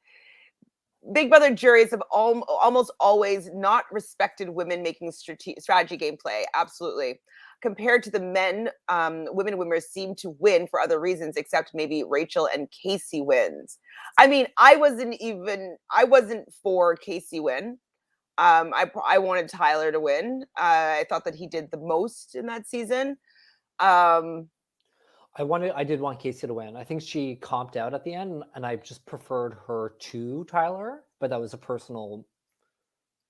Big Brother juries have almost always not respected women making strategy gameplay. Absolutely. Compared to the men, women winners seem to win for other reasons, except maybe Rachel and Casey wins. I mean, I wasn't for Casey win. I wanted Tyler to win. I thought that he did the most in that season. I did want Casey to win. I think she comped out at the end, and I just preferred her to Tyler, but that was a personal,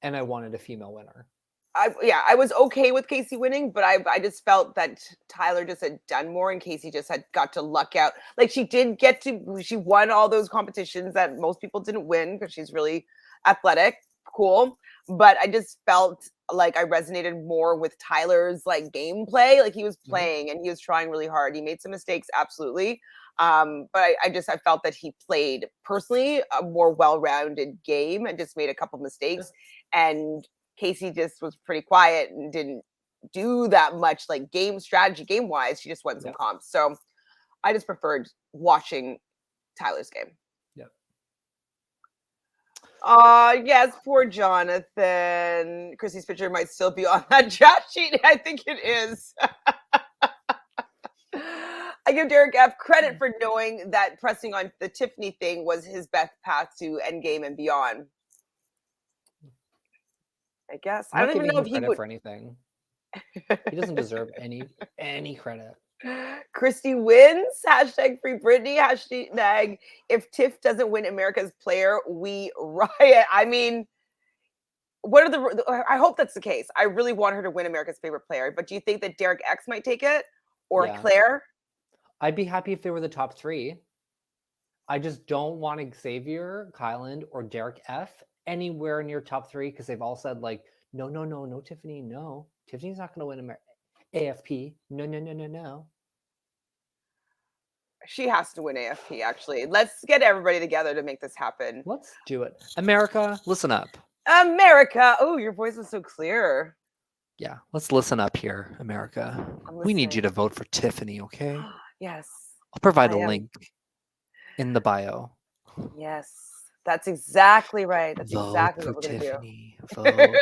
and I wanted a female winner. I was okay with Casey winning, but I just felt that Tyler just had done more, and Casey just had got to luck out. Like she won all those competitions that most people didn't win because she's really athletic, cool. But I just felt like I resonated more with Tyler's like gameplay. Like he was playing and he was trying really hard. He made some mistakes, absolutely. But I felt that he played personally a more well-rounded game and just made a couple mistakes. And Casey just was pretty quiet and didn't do that much like strategy game wise. She just won some comps. So I just preferred watching Tyler's game. Yes, poor Jonathan. Chrissy's picture might still be on that chat sheet. I think it is. I give Derek F credit for knowing that pressing on the Tiffany thing was his best path to Endgame and beyond. I guess. I don't even know if he would for anything. He doesn't deserve any credit. Christy wins. # free Britney. # if Tiff doesn't win America's Player, we riot. I mean, I hope that's the case. I really want her to win America's Favorite Player. But do you think that Derek X might take it or Claire? I'd be happy if they were the top 3. I just don't want Xavier, Kylan, or Derek F anywhere near top 3 because they've all said like, no, Tiffany, no. Tiffany's not going to win AFP. No. She has to win AFP, actually. Let's get everybody together to make this happen. Let's do it. America, listen up. America. Oh, your voice is so clear. Yeah, let's listen up here, America. We need you to vote for Tiffany, okay? Yes. I'll provide a link in the bio. Yes. That's exactly right. That's vote exactly for what we're Tiffany. going to do.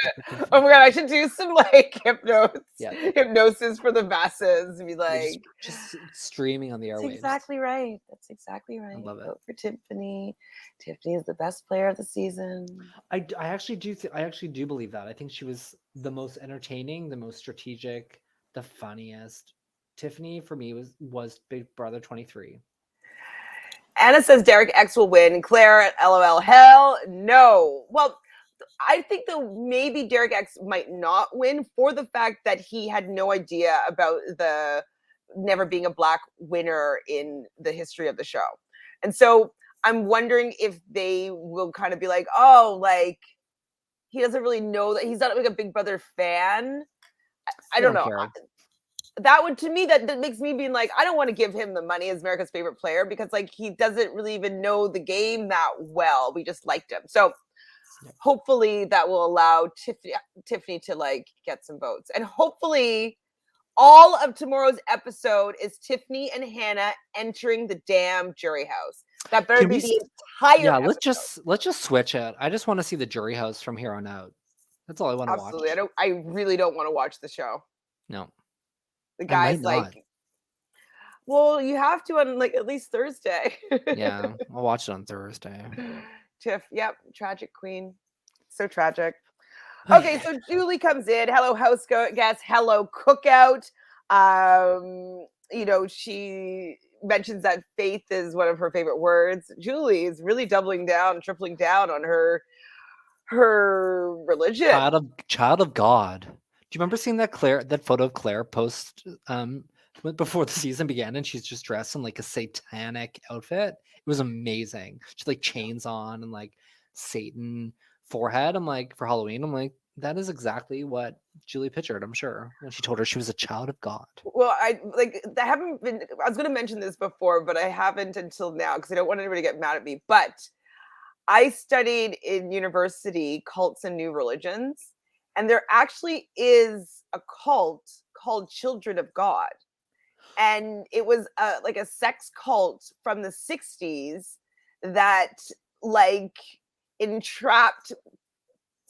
Oh my God, I should do some like hypnosis for the masses and be like just streaming on the airwaves. That's exactly right. I love it. Vote for Tiffany. Tiffany is the best player of the season. I actually do believe that. I think she was the most entertaining, the most strategic, the funniest. Tiffany for me was Big Brother 23. Anna says Derek X will win. Claire, LOL, hell no. Well, I think that maybe Derek X might not win for the fact that he had no idea about the never being a Black winner in the history of the show. And so I'm wondering if they will kind of be like, oh, like he doesn't really know that he's not like a Big Brother fan. I don't know. That would, to me, that makes me being like, I don't want to give him the money as America's Favorite Player because like he doesn't really even know the game that well. We just liked him. So hopefully that will allow Tiffany to like get some votes. And hopefully all of tomorrow's episode is Tiffany and Hannah entering the damn jury house. That better be the entire episode. Let's just switch it. I just want to see the jury house from here on out. That's all I want to watch. Absolutely. I really don't want to watch the show. No. The guy's like, Well, you have to on like at least Thursday. Yeah, I'll watch it on Thursday. Tiff, yep, tragic queen. So tragic. Okay, so Julie comes in. Hello, house guest. Hello, cookout. She mentions that faith is one of her favorite words. Julie is really doubling down, tripling down on her religion. Child of God. Do you remember seeing that photo of Claire post before the season began, and she's just dressed in like a satanic outfit? It was amazing. She like chains on and like Satan forehead. I'm like, for Halloween, I'm like, that is exactly what Julie pictured, I'm sure, when she told her she was a child of God. Well, I haven't been. I was going to mention this before, but I haven't until now because I don't want anybody to get mad at me. But I studied in university cults and new religions, and there actually is a cult called Children of God, and it was like a sex cult from the 60s that like entrapped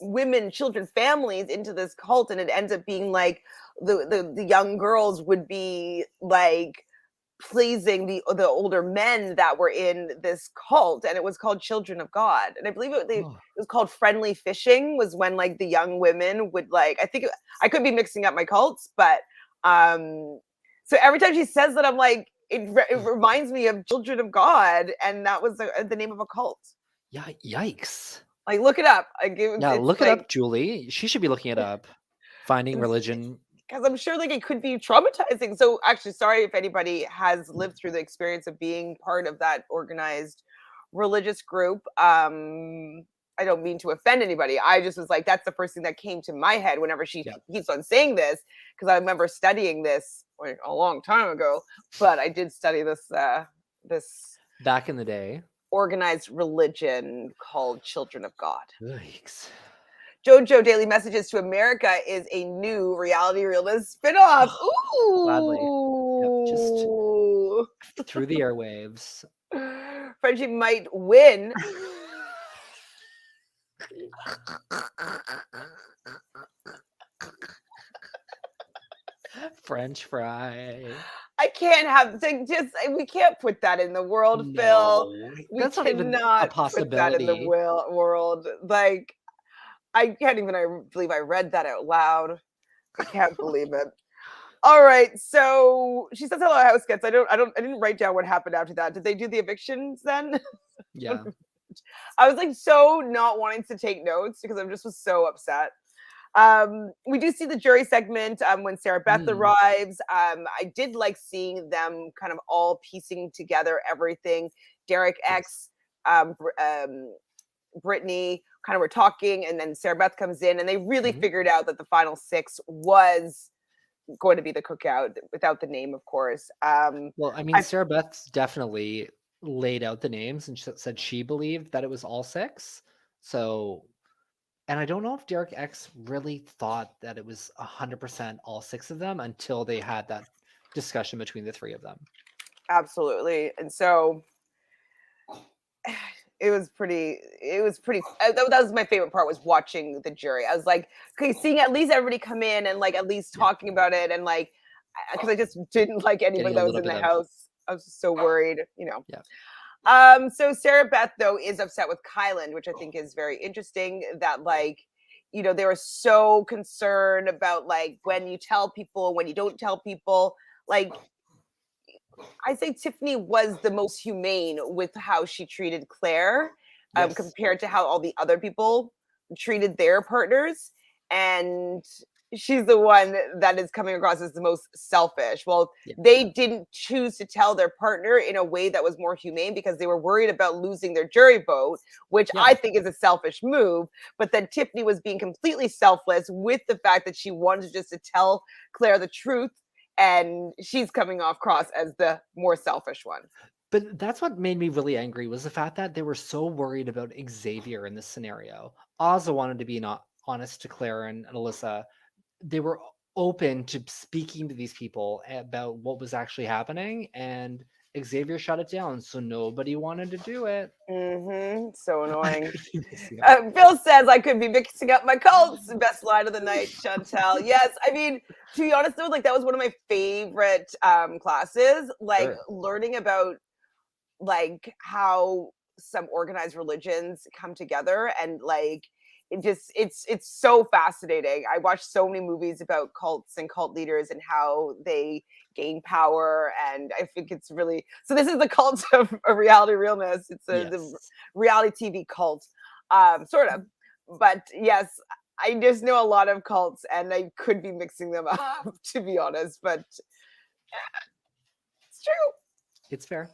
women, children, families into this cult, and it ends up being like the young girls would be like pleasing the older men that were in this cult, and it was called Children of God. And I believe it Oh, was called friendly fishing, was when like the young women would like, I could be mixing up my cults, but so every time she says that, I'm like, it reminds me of Children of God, and that was the name of a cult. yeah, yikes. Like, look it up. Yeah, It's look it like, up, Julie. She should be looking it up. Finding it's religion. because I'm sure like it could be traumatizing. So actually, sorry if anybody has lived through the experience of being part of that organized religious group. I don't mean to offend anybody. I just was like, that's the first thing that came to my head whenever she Yeah. keeps on saying this, because I remember studying this like a long time ago. But I did study this Back in the day. organized religion called Children of God. Yikes. JoJo Daily Messages to America is a new reality realist spinoff. Gladly. Yep, just Ooh. through the airwaves. Frenchie might win. French fry. I can't have just we can't put that in the world, Phil. No, We that's not even a cannot put that in the possibility. world. Like I can't even believe I read that out loud. I can't believe it. All right, so she says hello, house guests. I didn't write down what happened after that. Did they do the evictions then? Yeah. I was like so not wanting to take notes because I just was so upset. We do see the jury segment when Sarah Beth Mm. arrives. I did like seeing them kind of all piecing together everything. Derek Yes. X, Brittany kind of were talking, and then Sarah Beth comes in, and they really Mhm. figured out that the final six was going to be the cookout without the name, of course. Well, I mean, I Sarah Beth definitely laid out the names and said she believed that it was all six. So, and I don't know if Derek X really thought that it was 100% all six of them until they had that discussion between the three of them. absolutely, and so it was pretty that was my favorite part, was watching the jury. I was like, okay, seeing at least everybody come in and like at least Yeah. talking about it, and like because I just didn't like anybody Getting a that was little in bit the of, house. I was just so worried. yeah. So Sarah Beth though is upset with Kylan, which I think is very interesting, that like they were so concerned about like when you tell people, when you don't tell people. Like I say Tiffany was the most humane with how she treated Claire, Yes. compared to how all the other people treated their partners. And she's the one that is coming across as the most selfish. Well, Yeah. they didn't choose to tell their partner in a way that was more humane because they were worried about losing their jury vote, which Yeah. I think is a selfish move. But then Tiffany was being completely selfless with the fact that she wanted just to tell Claire the truth, and she's coming off cross as the more selfish one. But that's what made me really angry, was the fact that they were so worried about Xavier in this scenario. Ozza wanted to be not honest to Claire and Alyssa. They were open to speaking to these people about what was actually happening, and Xavier shut it down, so nobody wanted to do it. So I annoying. could be mixing up. Bill says I could be mixing up my cults. Best line of the night, Chantele. Yes, I mean, to be honest though, like that was one of my favorite classes. Like Sure. learning about like how some organized religions come together and like it's so fascinating. I watched so many movies about cults and cult leaders and how they gain power, and I think it's really so. This is the cult of reality realness. It's the Yes. reality TV cult, sort of. But yes, I just know a lot of cults, and I could be mixing them up to be honest. But it's true. It's fair.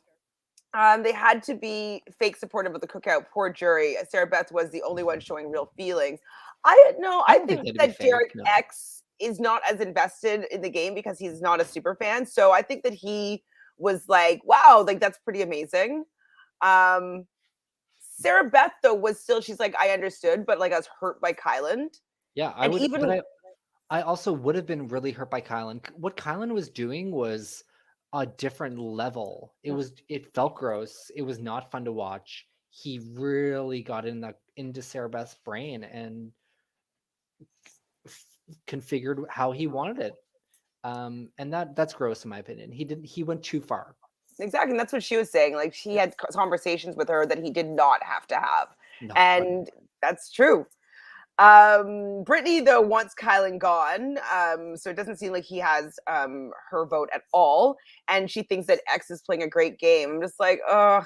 They had to be fake supportive of the cookout. Poor jury. Sarah Beth was the only one showing real feelings. I know. I I don't think think that'd be that Derek fake. No. X is not as invested in the game because he's not a super fan. So I think that he was like, "Wow, like that's pretty amazing." Um, Sarah Beth though was still. She's like, "I understood," but like I was hurt by Kylan, Yeah, I and would, but even I also would have been really hurt by Kylan. What Kylan was doing was a different level. It felt gross. It was not fun to watch. He really got into Sarah Beth's brain and configured how he wanted it. And that's gross in my opinion. He went too far. exactly, and that's what she was saying. Like she Yep. had conversations with her that he did not have to have, No, but and that's true. Brittany though wants Kylan gone, so it doesn't seem like he has her vote at all, and she thinks that X is playing a great game. I'm just like, oh,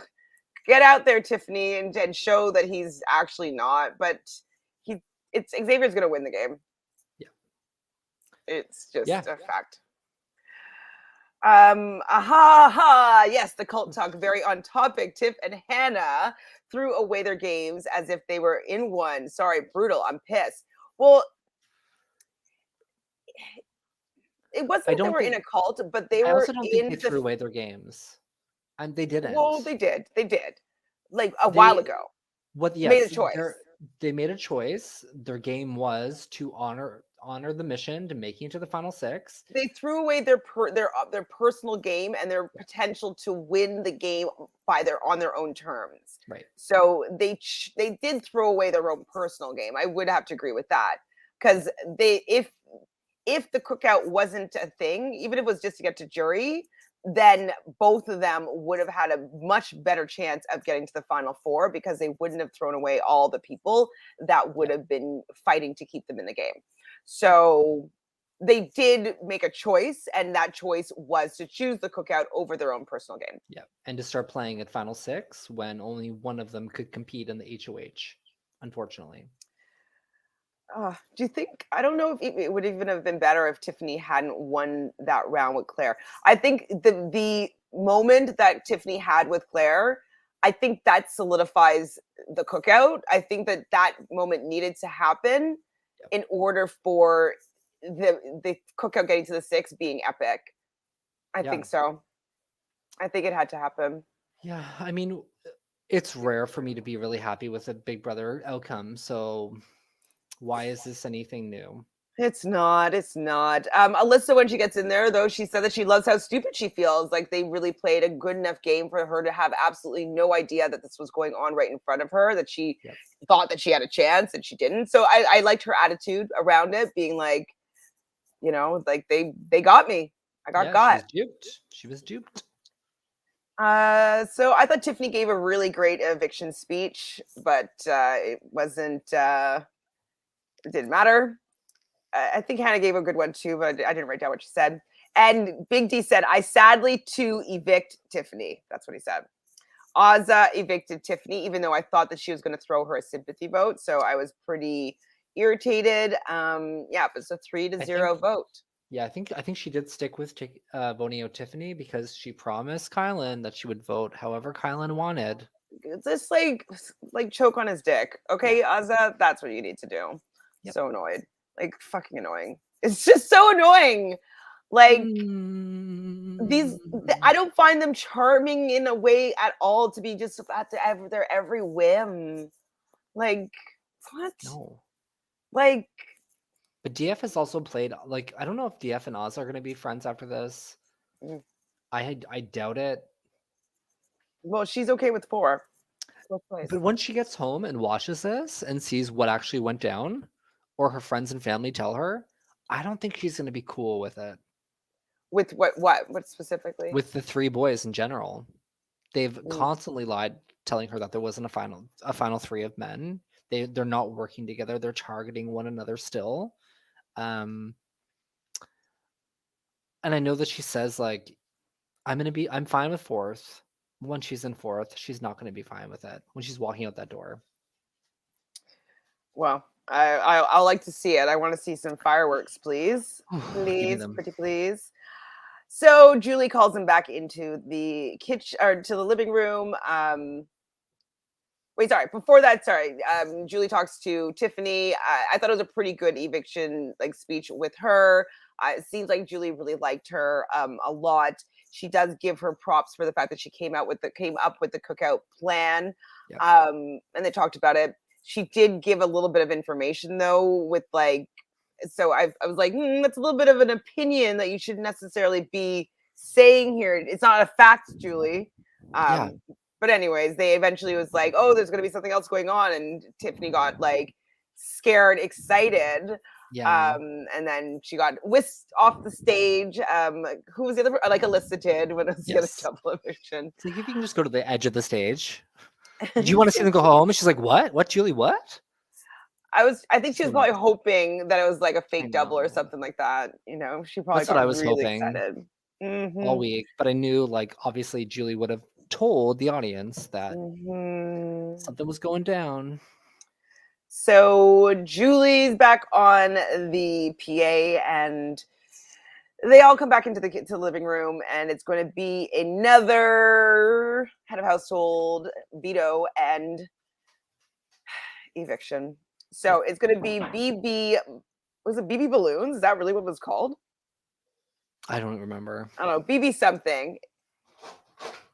get out there, Tiffany, and show that he's actually not. But he, it's Xavier's gonna win the game. yeah. It's just Yeah. a fact. Aha, ha, yes, the cult talk, very on topic. Tiff and Hannah threw away their games as if they were in one. Sorry, brutal. I'm pissed. Well, it I wasn't they don't were in think a cult, but they I were also don't think in they the threw away their games. And they well, didn't. they did. They did. Like a while They ago. what Made a yes, choice. they made a choice. Their game was to honor the mission to making it to the final six. They threw away their personal game and their Yeah, potential to win the game by their on their own terms. right. So they did throw away their own personal game. I would have to agree with that Yeah. because they if the cookout wasn't a thing, even if it was just to get to jury, then both of them would have had a much better chance of getting to the final four because they wouldn't have thrown away all the people that would Yeah. have been fighting to keep them in the game. So they did make a choice, and that choice was to choose the cookout over their own personal game. Yeah. And to start playing at final six when only one of them could compete in the HOH, unfortunately. Do you think? I don't know if it would even have been better if Tiffany hadn't won that round with Claire. I think the moment that Tiffany had with Claire, I think that solidifies the cookout. I think that that moment needed to happen Yep. in order for the cookout getting to the six being epic. I Yeah. think so. I think it had to happen. Yeah. I mean, it's rare for me to be really happy with a Big Brother outcome. So why is this anything new? It's not. It's not. Alyssa, when she gets in there, though, she said that she loves how stupid she feels. Like they really played a good enough game for her to have absolutely no idea that this was going on right in front of her, that she Yep. thought that she had a chance and she didn't. So I liked her attitude around it, being like, like they got me. I got Yeah, she got. was duped. She was duped. So I thought Tiffany gave a really great eviction speech, but it wasn't. It didn't matter. I think Hannah gave a good one too, but I didn't write down what she said. And Big D said, I sadly to evict Tiffany. That's what he said. Ozza evicted Tiffany, even though I thought that she was going to throw her a sympathy vote. So I was pretty irritated. Yeah, it was a 3-0 vote. Yeah, I think she did stick with voting out Tiffany because she promised Kylan that she would vote however Kylan wanted. It's just like choke on his dick. Okay, Ozza, that's what you need to do. Yep. So annoyed. Like fucking annoying. It's just so annoying. Like I don't find them charming in a way at all to be just at their every whim. Like what? No. Like But DF has also played I don't know if DF and Oz are going to be friends after this. Mm. I doubt it. Well, she's okay with 4. Both ways. But once she gets home and watches this and sees what actually went down, or her friends and family tell her, I don't think she's going to be cool with it. With what specifically? With the 3 boys in general. They've Mm. constantly lied, telling her that there wasn't a final 3 of men. They're not working together. They're targeting one another still. And I know that she says, like, I'm fine with 4th. When she's in 4th, she's not going to be fine with it when she's walking out that door. Well, I'll like to see it. I want to see some fireworks, please. Give me Please, them. pretty please. So Julie calls him back into the kitchen or to the living room. Wait, sorry. Before that, sorry. Julie talks to Tiffany. I thought it was a pretty good eviction like speech with her. It seems like Julie really liked her a lot. She does give her props for the fact that she came up with the cookout plan. Yeah. And they talked about it. She did give a little bit of information though, with like, so I was like, that's a little bit of an opinion that you shouldn't necessarily be saying here. It's not a fact, Julie. Yeah. But anyways, they eventually was like, oh, there's gonna be something else going on, and Tiffany got like scared, excited. Yeah. And then she got whisked off the stage. Who was the other? Like Alyssa did when it was the other Yes. double eviction. It's like, if you can just go to the edge of the stage. Do you want to see them go home? And she's like, what? What, Julie? What? I think she was So probably nice. hoping that it was like a I fake double or know. something like that. You know, she probably That's what I got was really hoping excited. all Mm-hmm. week. But I knew, like, obviously Julie would have told the audience that Mm-hmm. something was going down. So Julie's back on the PA, and they all come back into the living room, and it's going to be another head of household veto and eviction. So it's going to be BB. Was it BB balloons? Is that really what it was called? I don't remember. I don't know. BB something.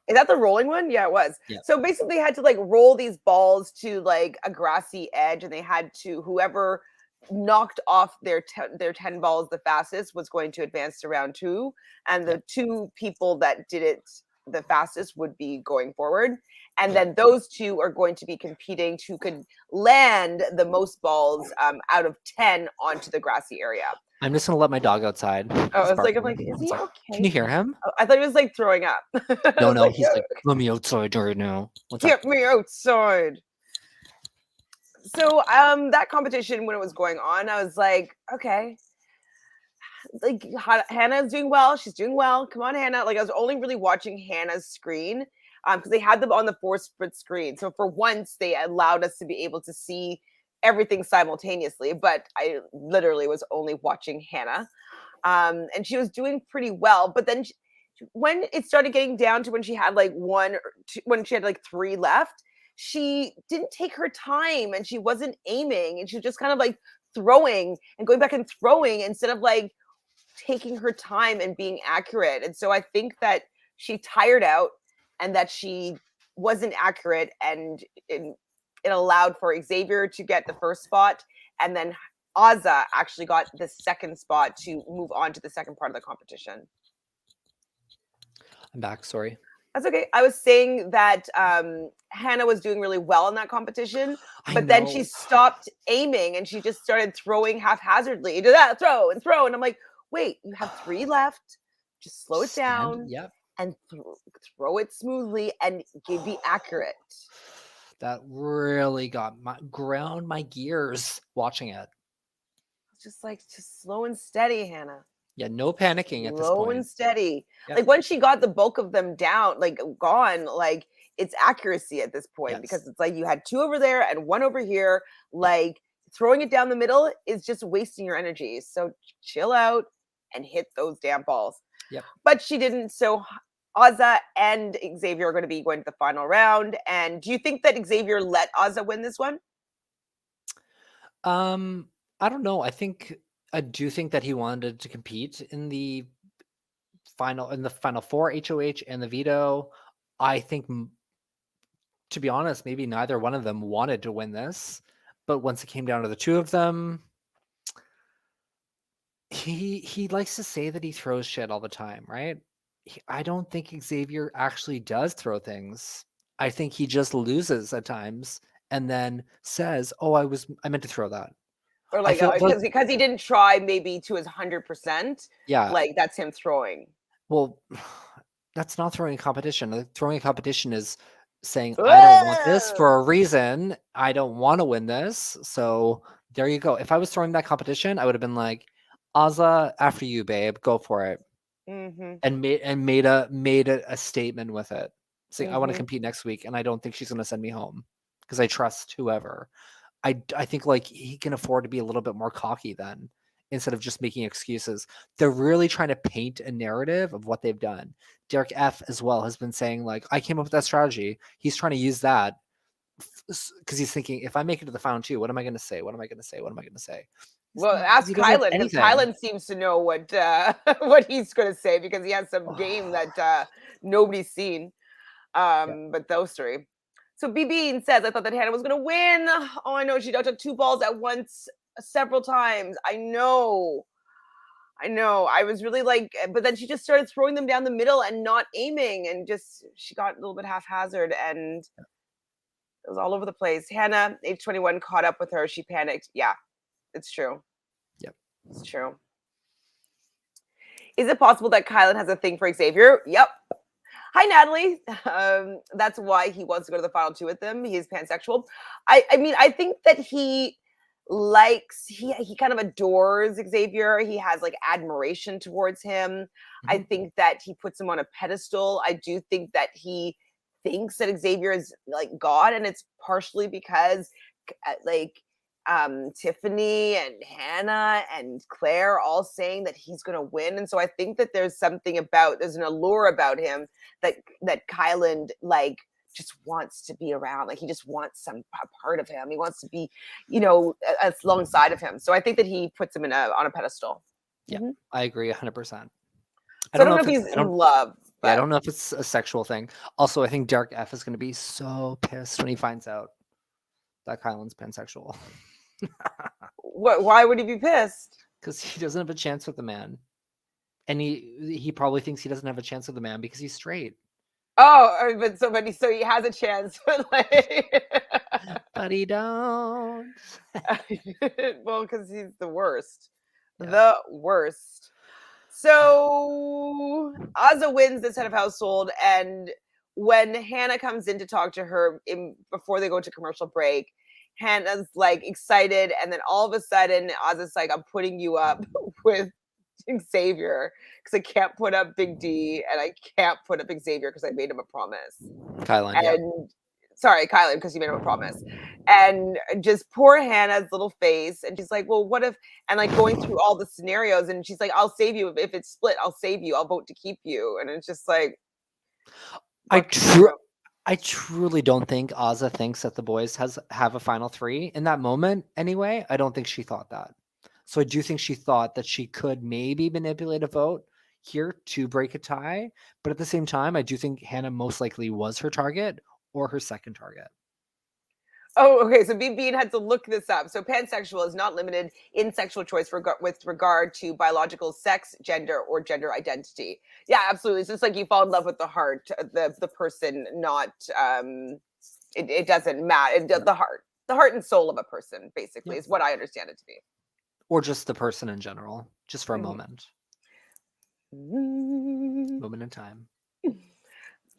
Is that the rolling one? Yeah, it was. Yeah. So basically, they had to like roll these balls to like a grassy edge, and they had to whoever knocked off their 10 balls the fastest was going to advance to round 2, and the 2 people that did it the fastest would be going forward, and then those 2 are going to be competing to who could land the most balls out of 10 onto the grassy area. I'm just gonna let my dog outside. Oh, I was like, I'm like, is he okay? Can you hear him? I thought he was like throwing up. No, like, he's like, let me outside right now. Get me outside. So that competition, when it was going on, I was like, okay, like Hannah's doing well. She's doing well. Come on, Hannah. Like I was only really watching Hannah's screen because they had them on the 4-split screen. So for once, they allowed us to be able to see everything simultaneously. But I literally was only watching Hannah, and she was doing pretty well. But then when it started getting down to when she had like 1 or 2, when she had like 3 left, she didn't take her time, and she wasn't aiming, and she was just kind of like throwing and going back and throwing instead of like taking her time and being accurate. And so I think that she tired out, and that she wasn't accurate, and it allowed for Xavier to get the first spot, and then Azza actually got the second spot to move on to the second part of the competition. I'm back, sorry. That's okay. I was saying that Hannah was doing really well in that competition, but then she stopped aiming and she just started throwing haphazardly. Do that, throw and throw. And I'm like, wait, you have 3 left. Just slow it down and throw it smoothly and be accurate. That really ground my gears watching it. Just slow and steady, Hannah. Yeah, no panicking at this point. Slow and steady. Like once she got the bulk of them down, like gone, like it's accuracy at this point, because it's like you had 2 over there and 1 over here. Like throwing it down the middle is just wasting your energy. So chill out and hit those damn balls. Yep. But she didn't. So Azza and Xavier are going to be going to the final round. And do you think that Xavier let Azza win this one? I don't know. I do think that he wanted to compete in the final 4 HOH and the veto. I think, to be honest, maybe neither one of them wanted to win this, but once it came down to the 2 of them, he likes to say that he throws shit all the time, right? I don't think Xavier actually does throw things. I think he just loses at times and then says, "Oh, I meant to throw that." Or I like feel those, because he didn't try maybe to his 100%, yeah. like that's him throwing. Well, that's not throwing a competition. Throwing a competition is saying, "I don't want this Whoa! for a reason. I don't want to win this." So there you go. If I was throwing that competition, I would have been like, "Azza, after you, babe. Go for it." Mhm. And made a statement with it. Saying, "I want to Mhm. compete next week, and I don't think she's going to send me home because I trust whoever." I think like he can afford to be a little bit more cocky then instead of just making excuses. They're really trying to paint a narrative of what they've done. Derek F as well has been saying like, I came up with that strategy. He's trying to use that because he's thinking, if I make it to the final two, what am I going to say? What am I going to say? What am I going to say? It's Well, not because ask he doesn't have Kylan because anything. Kylan seems to know what what he's going to say because he has some game that nobody's seen. Yeah. But those three. So B Bean says, I thought that Hannah was going to win. Oh, I know. She dodged 2 balls at once several times. I know. I know. I was really like, but then she just started throwing them down the middle and not aiming, and just she got a little bit haphazard, and it was all over the place. Hannah, age 21, caught up with her. She panicked. Yeah, it's true. Yep. It's true. Is it possible that Kylan has a thing for Xavier? Yep. Hi, Natalie. That's why he wants to go to the final two with them. He's pansexual. I mean, I think that he kind of adores Xavier. He has like admiration towards him. I Mhm. think that he puts him on a pedestal. I do think that he thinks that Xavier is like God, and it's partially because like Tiffany and Hannah and Claire all saying that he's going to win, and so I think that there's an allure about him that Kylan like just wants to be around. Like he just wants some part of him. He wants to be, alongside of him. So I think that he puts him on a pedestal. Yeah, Mhm. I agree 100%. I So I don't don't know know if if it's he's I in don't love, yeah, I but don't know if it's a sexual thing. Also, I think Derek F is going to be so pissed when he finds out that Kylan's pansexual why would he be pissed? because he doesn't have a chance with the man, and he probably thinks he doesn't have a chance with the man because he's straight, Oh, but he has a chance, but like, but he don't. well, because he's the worst, Yeah, the worst. So Azza wins this head of household, and when Hannah comes in to talk to her before they go to commercial break, Hannah's like excited, and then all of a sudden Azza's like, "I'm putting you up with Xavier because I can't put up Big D, and I can't put up Xavier because I made him a promise." Kylan. Yeah, And sorry, Kylan, because you made him a promise. And just poor Hannah's little face. And she's like, well, what if, and like going through all the scenarios. And she's like, I'll save you. If it's split, I'll save you. I'll vote to keep you. And it's just like, I what can you do? I truly don't think Azza thinks that the boys have a final three in that moment. Anyway, I don't think she thought that. So I do think she thought that she could maybe manipulate a vote here to break a tie. But at the same time, I do think Hannah most likely was her target or her second target. Oh, okay. So Bean had to look this up. So pansexual is not limited in sexual choice with regard to biological sex, gender, or gender identity. Yeah, absolutely. It's just like you fall in love with the heart, the person, not it doesn't matter. Yeah. The heart and soul of a person, basically, Yep. is what I understand it to be. Or just the person in general, just for a Mhm. moment, Mm, moment in time.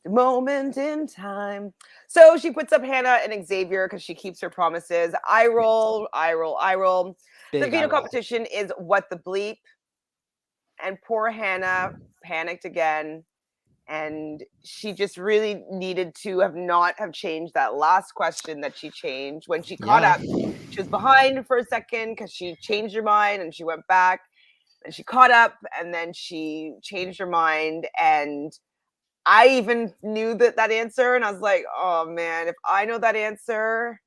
moment in time. So she puts up Hannah and Xavier because she keeps her promises. I Yes. roll, I roll, I roll. The Big eye veto roll. competition is what the bleep. And poor Hannah panicked again. And she just really needed to have changed that last question that she changed when she caught Yeah. up. She was behind for a second because she changed her mind and she went back and she caught up and then she changed her mind. And I even knew that answer, and I was like, oh man, if I know that answer,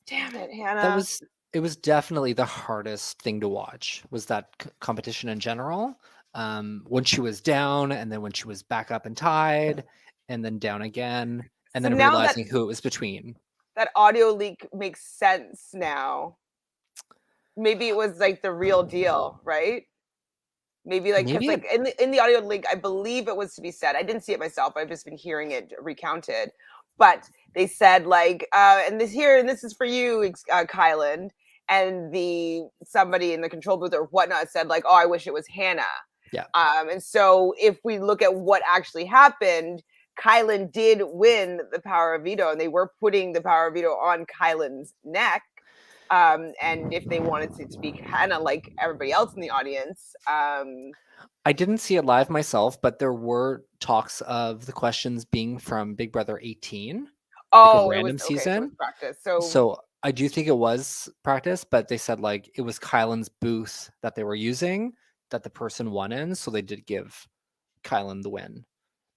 damn it, That Hannah. was it was definitely the hardest thing to watch, was that competition in general. When she was down, and then when she was back up and tied, and then down again, and So then now that realizing who it was between. that audio leak makes sense now. Maybe it was like the real deal, right? Maybe like because Maybe like in the audio link, I believe it was to be said. I didn't see it myself. I've just been hearing it recounted. But they said like, and this is for you, Kylan. And somebody in the control booth or whatnot said like, oh, I wish it was Hannah. Yeah. And so if we look at what actually happened, Kylan did win the power of veto, and they were putting the power of veto on Kylan's neck. And if they wanted it to be Hannah, like everybody else in the audience, I didn't see it live myself, but there were talks of the questions being from Big Brother 18, oh, like a it was random okay. So it season. was practice. So So I do think it was practice, but they said like it was Kylan's booth that they were using that the person won in, so they did give Kylan the win.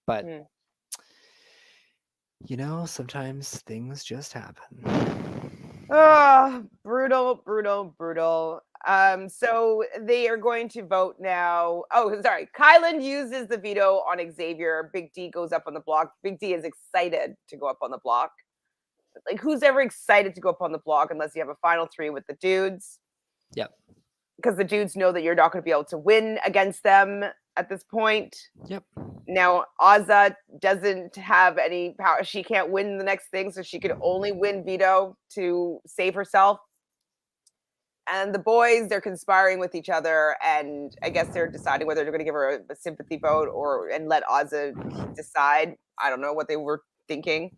But you know, sometimes things just happen. oh, brutal, brutal, brutal. So they are going to vote now. Oh, sorry. Kylan uses the veto on Xavier. Big D goes up on the block. Big D is excited to go up on the block. Like, who's ever excited to go up on the block unless you have a final three with the dudes? Yep. Because the dudes know that you're not going to be able to win against them at this point. Yep. Now, Azza doesn't have any power. She can't win the next thing, so she could only win veto to save herself. And the boys, they're conspiring with each other, and I guess they're deciding whether they're going to give her a sympathy vote and let Azza decide. I don't know what they were thinking.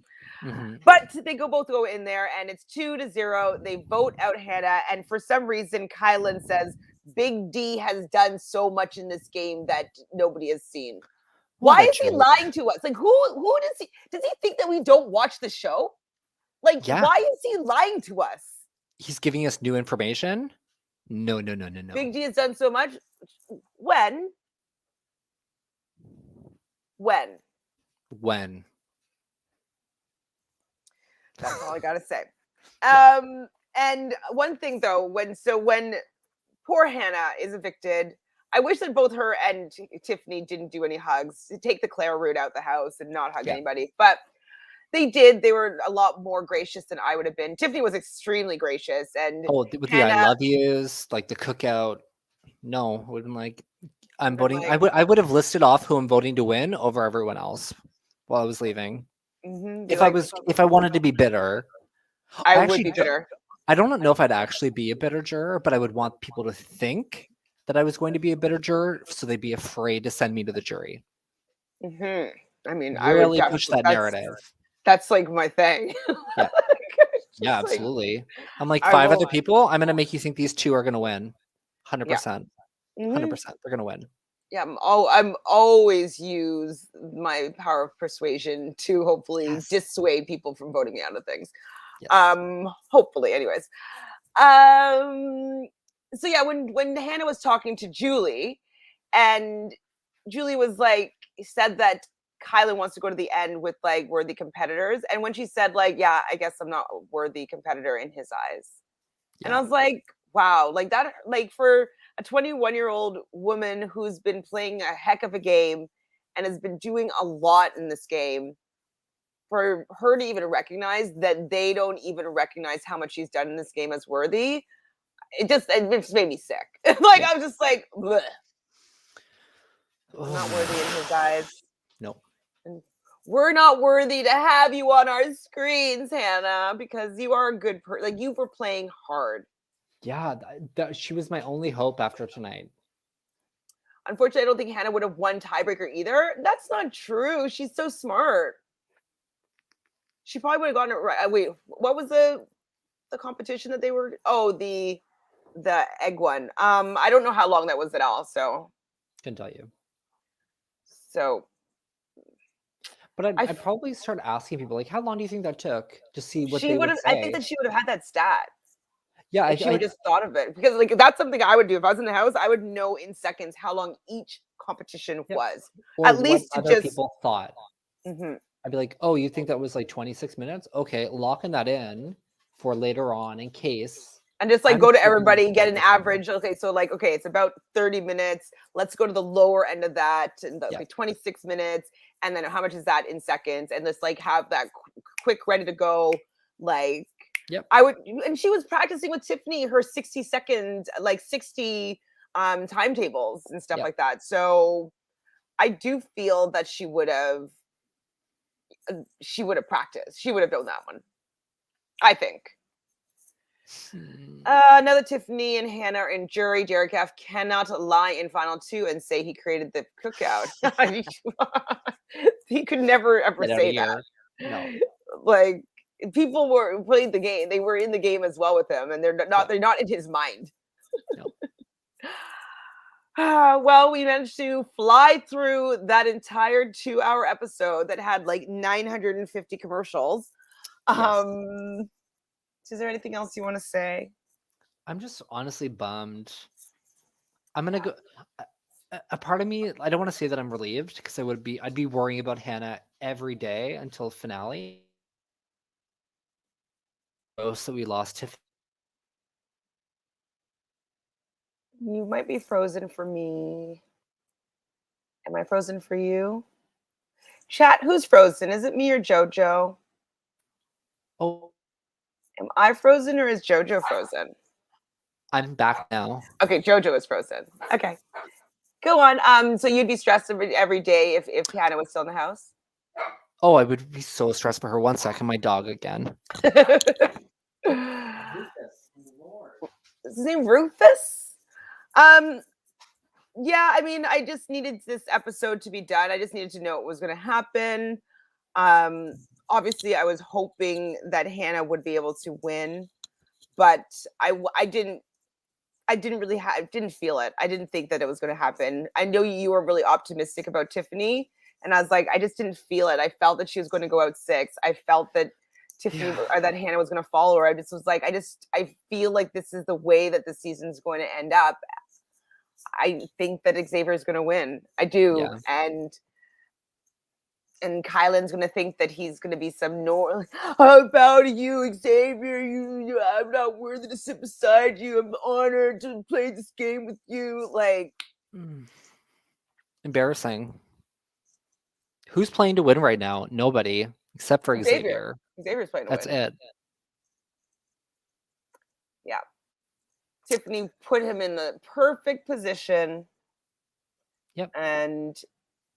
Mm-hmm. But they both go in there, and it's 2-0. They vote out Hannah, and for some reason, Kylan says Big D has done so much in this game that nobody has seen. Why is he lying to us? Like, who does he think that we don't watch the show? Like, why is he lying to us? He's giving us new information? No. Big D has done so much. When? That's all I gotta say. And one thing though, when poor Hannah is evicted, I wish that both her and Tiffany didn't do any hugs, to take the Claire route out the house and not hug anybody. But they did. They were a lot more gracious than I would have been. Tiffany was extremely gracious, and with the I love yous, like the cookout. No, I would have been like, I'm voting. I would have listed off who I'm voting to win over everyone else while I was leaving. If I wanted to be bitter, I would be bitter. I don't know if I'd actually be a bitter juror, but I would want people to think that I was going to be a bitter juror, so they'd be afraid to send me to the jury. I mean, really I would push that narrative. That's like my thing. Yeah, absolutely. I'm like 5 other people. I'm gonna make you think these 2 are gonna win, 100%. 100%, they're gonna win. Yeah, I'm always use my power of persuasion to hopefully dissuade people from voting me out of things. Hopefully, anyways. So yeah, when Hannah was talking to Julie, and Julie was like, said that Kylan wants to go to the end with like worthy competitors, and when she said like, yeah, I guess I'm not a worthy competitor in his eyes, and I was like, wow, like that, like for a 21-year-old woman who's been playing a heck of a game and has been doing a lot in this game, for her to even recognize that they don't even recognize how much she's done in this game as worthy, it just made me sick. Like I was just like, bleh. I'm not worthy in his eyes. No. And we're not worthy to have you on our screens, Hannah, because you are a good person. Like you were playing hard. Yeah, she was my only hope after tonight. Unfortunately, I don't think Hannah would have won tiebreaker either. That's not true. She's so smart. She probably would have gotten it right. Wait, what was the competition that they were? Oh, the egg one. I don't know how long that was at all. So can tell you. So, but I'd probably start asking people like, how long do you think that took to see what they would say? I think that she would have had that stat. Yeah, she would just thought of it, because like that's something I would do if I was in the house. I would know in seconds how long each competition was. Or at least to just people thought. I'd be like, oh, you think that was like 26 minutes? Okay, locking that in for later on in case. And just like go to everybody, get an average. Okay, so like, okay, it's about 30 minutes. Let's go to the lower end of that, and like 26 minutes. And then how much is that in seconds? And just like have that quick, ready to go. Like, yep. I would, and she was practicing with Tiffany her 60 seconds, like 60 timetables and stuff Yep. like that. So I do feel that she would have practiced. She would have done that one. I think. Hmm. Another Tiffany and Hannah are in jury. Derek F cannot lie in final two and say he created the cookout. He could never ever Get out of say that. here. No. Like, people were playing the game. They were in the game as well with him, and they're not. Yeah. They're not in his mind. No. Well, we managed to fly through that entire 2-hour episode that had like 950 commercials. Yes. Is there anything else you want to say? I'm just honestly bummed. I'm gonna go. A part of me, I don't want to say that I'm relieved because I'd be worrying about Hannah every day until finale. So we lost Tiffany. You might be frozen for me. Am I frozen for you? Chat, who's frozen? Is it me or Jojo? Oh, Am I frozen or is Jojo frozen? I'm back now. Okay, Jojo is frozen. Okay. Go on. So you'd be stressed every day if Hannah was still in the house? Oh, I would be so stressed for her. 1 second, my dog again. Is his name Rufus? Yeah, I mean, I just needed this episode to be done. I just needed to know what was going to happen. Obviously, I was hoping that Hannah would be able to win, but I didn't really didn't feel it. I didn't think that it was going to happen. I know you were really optimistic about Tiffany, and I was like, I just didn't feel it. I felt that she was going to go out 6. I felt that Tiffany or that Hannah was going to follow her. I just was like, I feel like this is the way that the season's going to end up. I think that Xavier is going to win. I do, Yeah. and Kylan's going to think that he's going to be some how about you, Xavier? I'm not worthy to sit beside you. I'm honored to play this game with you. Like, Embarrassing. Who's playing to win right now? Nobody except for Xavier. Xavier's playing to That's win. it. Yeah. Tiffany put him in the perfect position. Yep. And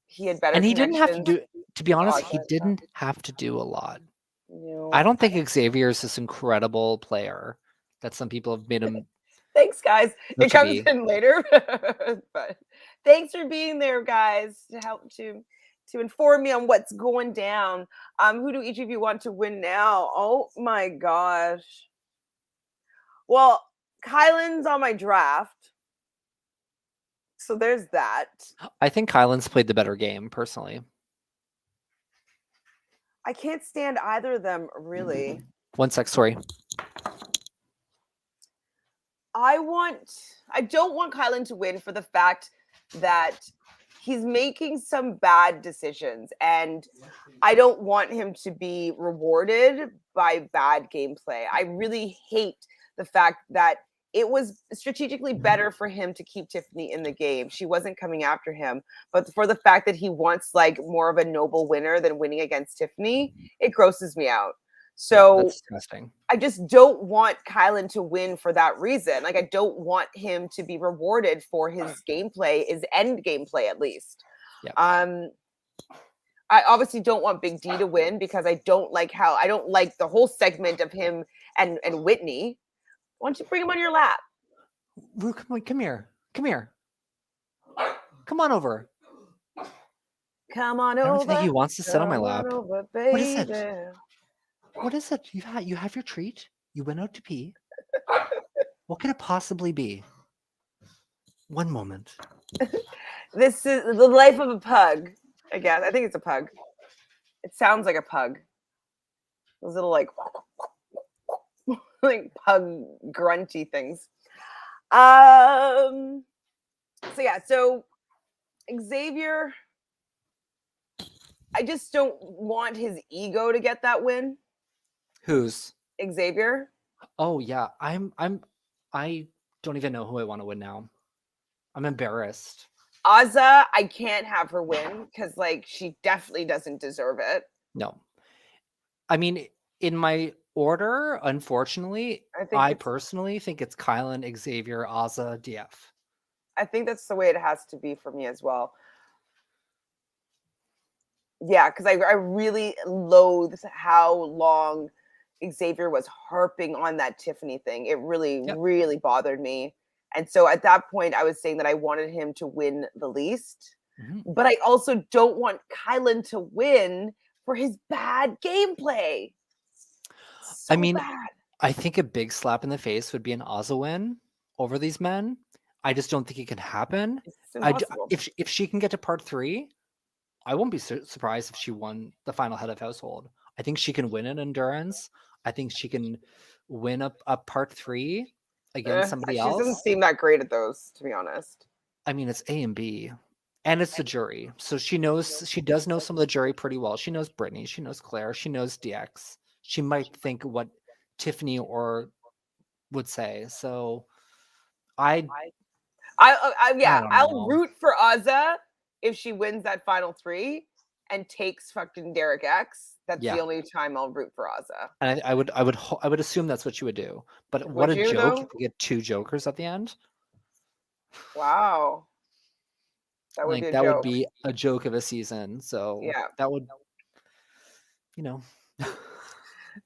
he had better And he didn't have to connections. to be honest, he didn't have to do a lot. No. I don't think Xavier is this incredible player that some people have made him. Thanks, guys. Not It to comes be. in later. But thanks for being there, guys, to help to inform me on what's going down. Who do each of you want to win now? Oh my gosh. Well, Kylan's on my draft. So there's that. I think Kylan's played the better game, personally. I can't stand either of them, really. 1 sec, sorry. I don't want Kylan to win for the fact that he's making some bad decisions, and I don't want him to be rewarded by bad gameplay. I really hate the fact that it was strategically better for him to keep Tiffany in the game. She wasn't coming after him, but for the fact that he wants like more of a noble winner than winning against Tiffany, it grosses me out. So that's disgusting. I just don't want Kylan to win for that reason. Like, I don't want him to be rewarded for his gameplay, his end gameplay at least. Yep. I obviously don't want Big D to win because I don't like the whole segment of him and Whitney. Why don't you bring him on your lap? Rue, come here. Come here. Come on over. Come on I over. don't think he wants to sit on my lap. Over, what is it? What is it? You have your treat. You went out to pee. What could it possibly be? One moment. This is the life of a pug. Again, I think it's a pug. It sounds like a pug. Those little like pug grunty things. So yeah, so Xavier, I just don't want his ego to get that win. Whose? Xavier. Oh yeah, I don't even know who I want to win now. I'm embarrassed. Azza, I can't have her win because like she definitely doesn't deserve it. No. I mean, in my order, unfortunately, I personally think it's Kylan, Xavier, Azza, DF. I think that's the way it has to be for me as well. Yeah, because I really loathe how long Xavier was harping on that Tiffany thing. It really, Yep. really bothered me. And so at that point, I was saying that I wanted him to win the least. But I also don't want Kylan to win for his bad gameplay. So I mean, bad. I think a big slap in the face would be an Ozza win over these men. I just don't think it can happen. It's impossible. If she can get to part 3, I won't be surprised if she won the final head of household. I think she can win in endurance. I think she can win a part 3 against somebody She doesn't else. seem that great at those, to be honest. I mean, it's A and B, and it's the jury. So she does know some of the jury pretty well. She knows Brittany. She knows Claire. She knows DX. She might think what Tiffany or would say. So I Yeah, don't I'll know. root for Ozza if she wins that final 3 and takes fucking Derek X. That's the Yeah. only time I'll root for Ozza. And I would assume that's what you would do. But what Would a you, joke though? if we get 2 jokers at the end. Wow. That would be a That would joke. be a joke of a season. So Yeah. that would, you know.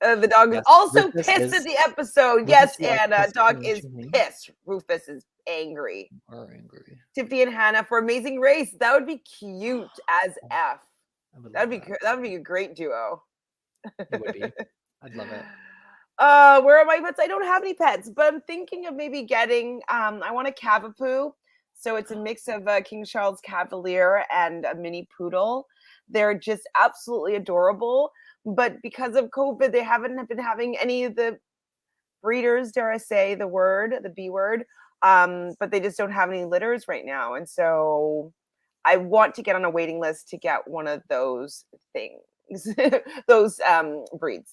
The dog is Yes, also Rufus pissed is at the episode. Rufus Yes, was Anna. pissed Dog and is Janine pissed. Rufus is angry. are angry. Tiffany and Hannah for Amazing Race. That would be cute as F. That would be a great duo. It would be. I'd love it. Where are my pets? I don't have any pets, but I'm thinking of maybe getting. I want a Cavapoo. So it's a mix of a King Charles Cavalier and a mini poodle. They're just absolutely adorable. But because of COVID, they haven't been having any of the breeders, dare I say the B word. But they just don't have any litters right now. And so I want to get on a waiting list to get one of those things, those breeds.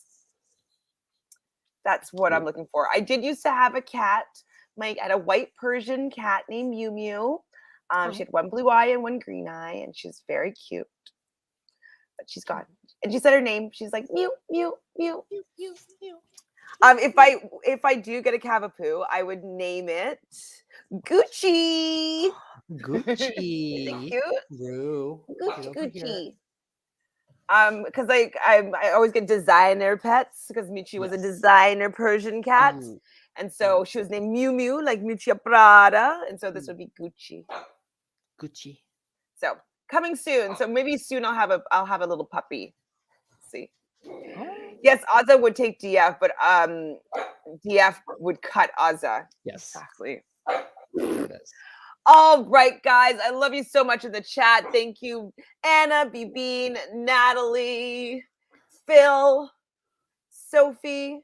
That's what I'm looking for. I did used to have a cat. I had a white Persian cat named Mew Mew. She had one blue eye and one green eye, and she's very cute. But she's gone. And she said her name. She's like Mew Mew Mew Mew Mew. If I do get a Cavapoo, I would name it Gucci. Gucci. Is it cute? Rue. Gucci. Because I always get designer pets because Michi was a designer Persian cat. And so she was named Mew Mew, like Miuccia Prada. And so this would be Gucci. Gucci. So coming soon. So maybe soon I'll have a little puppy. Let's see. Yes, Ozza would take DF, but DF would cut Ozza. Yes. Exactly. It is. All right, guys. I love you so much in the chat. Thank you, Anna, Bean, Natalie, Phil, Sophie.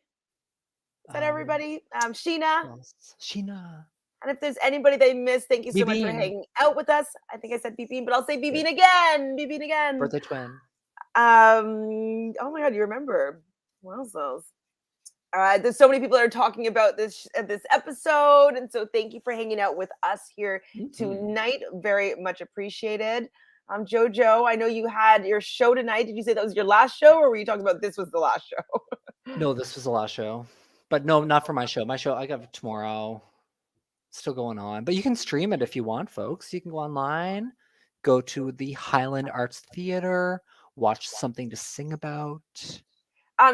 Is that everybody? Sheena. Sheena. And if there's anybody they missed, thank you so much for hanging out with us. I think I said Bean, but I'll say Bean again. Bean again. Birthday twin. Oh my God, you remember? Wowzers. There's so many people that are talking about this episode, and so thank you for hanging out with us here tonight. Very much appreciated. Jojo, I know you had your show tonight. Did you say that was your last show, or were you talking about this was the last show? No, this was the last show. But no, not for my show. My show I got tomorrow. Still going on. But you can stream it if you want, folks. You can go online, go to the Highland Arts Theater, watch something to sing about.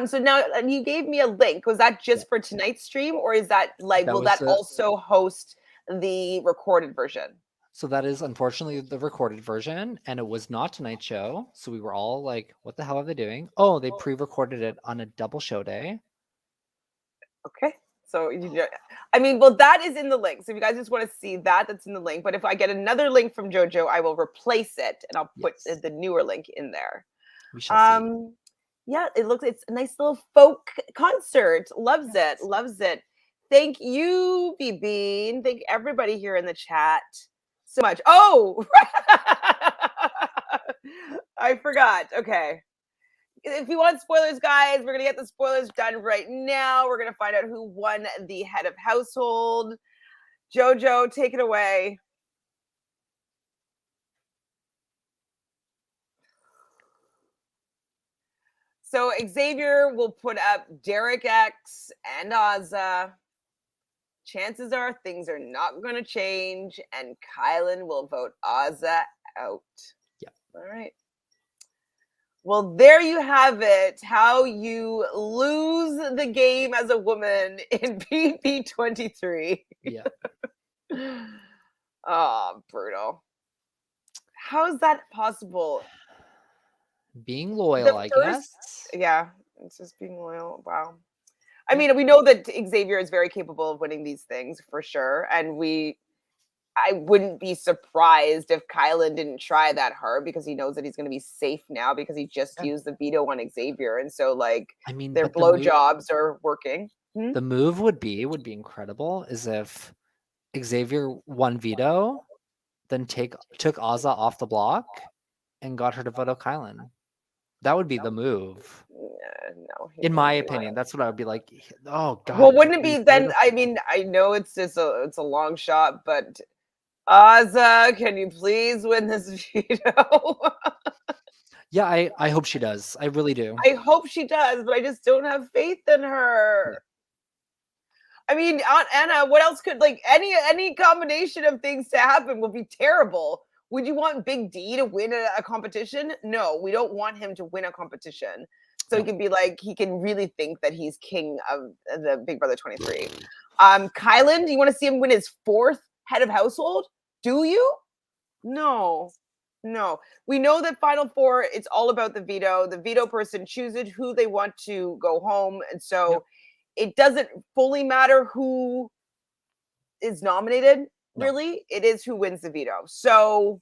So now you gave me a link. Was that just for tonight's stream, or is that will that also host the recorded version? So that is unfortunately the recorded version, and it was not tonight's show. So we were all like, what the hell are they doing? Oh, they pre-recorded it on a double show day. Okay. So that is in the link. So if you guys just want to see that, that's in the link. But if I get another link from Jojo, I will replace it and I'll put the newer link in there. We shall see. Yeah, it's a nice little folk concert. Loves it. Thank you, Bean. Thank everybody here in the chat so much. Oh, I forgot. Okay. If you want spoilers, guys, we're going to get the spoilers done right now. We're going to find out who won the head of household. Jojo, take it away. So Xavier will put up Derek X and Ozza. chances are things are not going to change, and Kylan will vote Azza out. Yeah. All right. Well, there you have it. How you lose the game as a woman in PP23. Yeah. Oh, brutal. How is that possible? Being loyal, The I first, guess. yeah, it's just being loyal. Wow. I Yep. mean, we know that Xavier is very capable of winning these things for sure. And I wouldn't be surprised if Kylan didn't try that hard because he knows that he's going to be safe now because he just Yeah. used the veto on Xavier. And so, like, I mean, their but the move, blowjobs are working. the move would be incredible is if Xavier won veto, then took Azza off the block and got her to vote out Kylan. That would be the move. No, he In my wouldn't do opinion, that. that's what I would be like. Oh God. Well, wouldn't it you be voted then? her- I mean, I know it's just it's a long shot, but Azza, can you please win this veto? Yeah, I hope she does. I really do. I hope she does, but I just don't have faith in her. Yeah. I mean, Aunt Anna, what else could like any combination of things to happen will be terrible. Would you want Big D to win a competition? No, we don't want him to win a competition. So he No. can be like, he can really think that he's king of the Big Brother 23. Kylan, do you want to see him win his 4th head of household? Do you? No. No. We know that Final Four, it's all about the veto. The veto person chooses who they want to go home. And so Yep. it doesn't fully matter who is nominated, No. really. It is who wins the veto. So,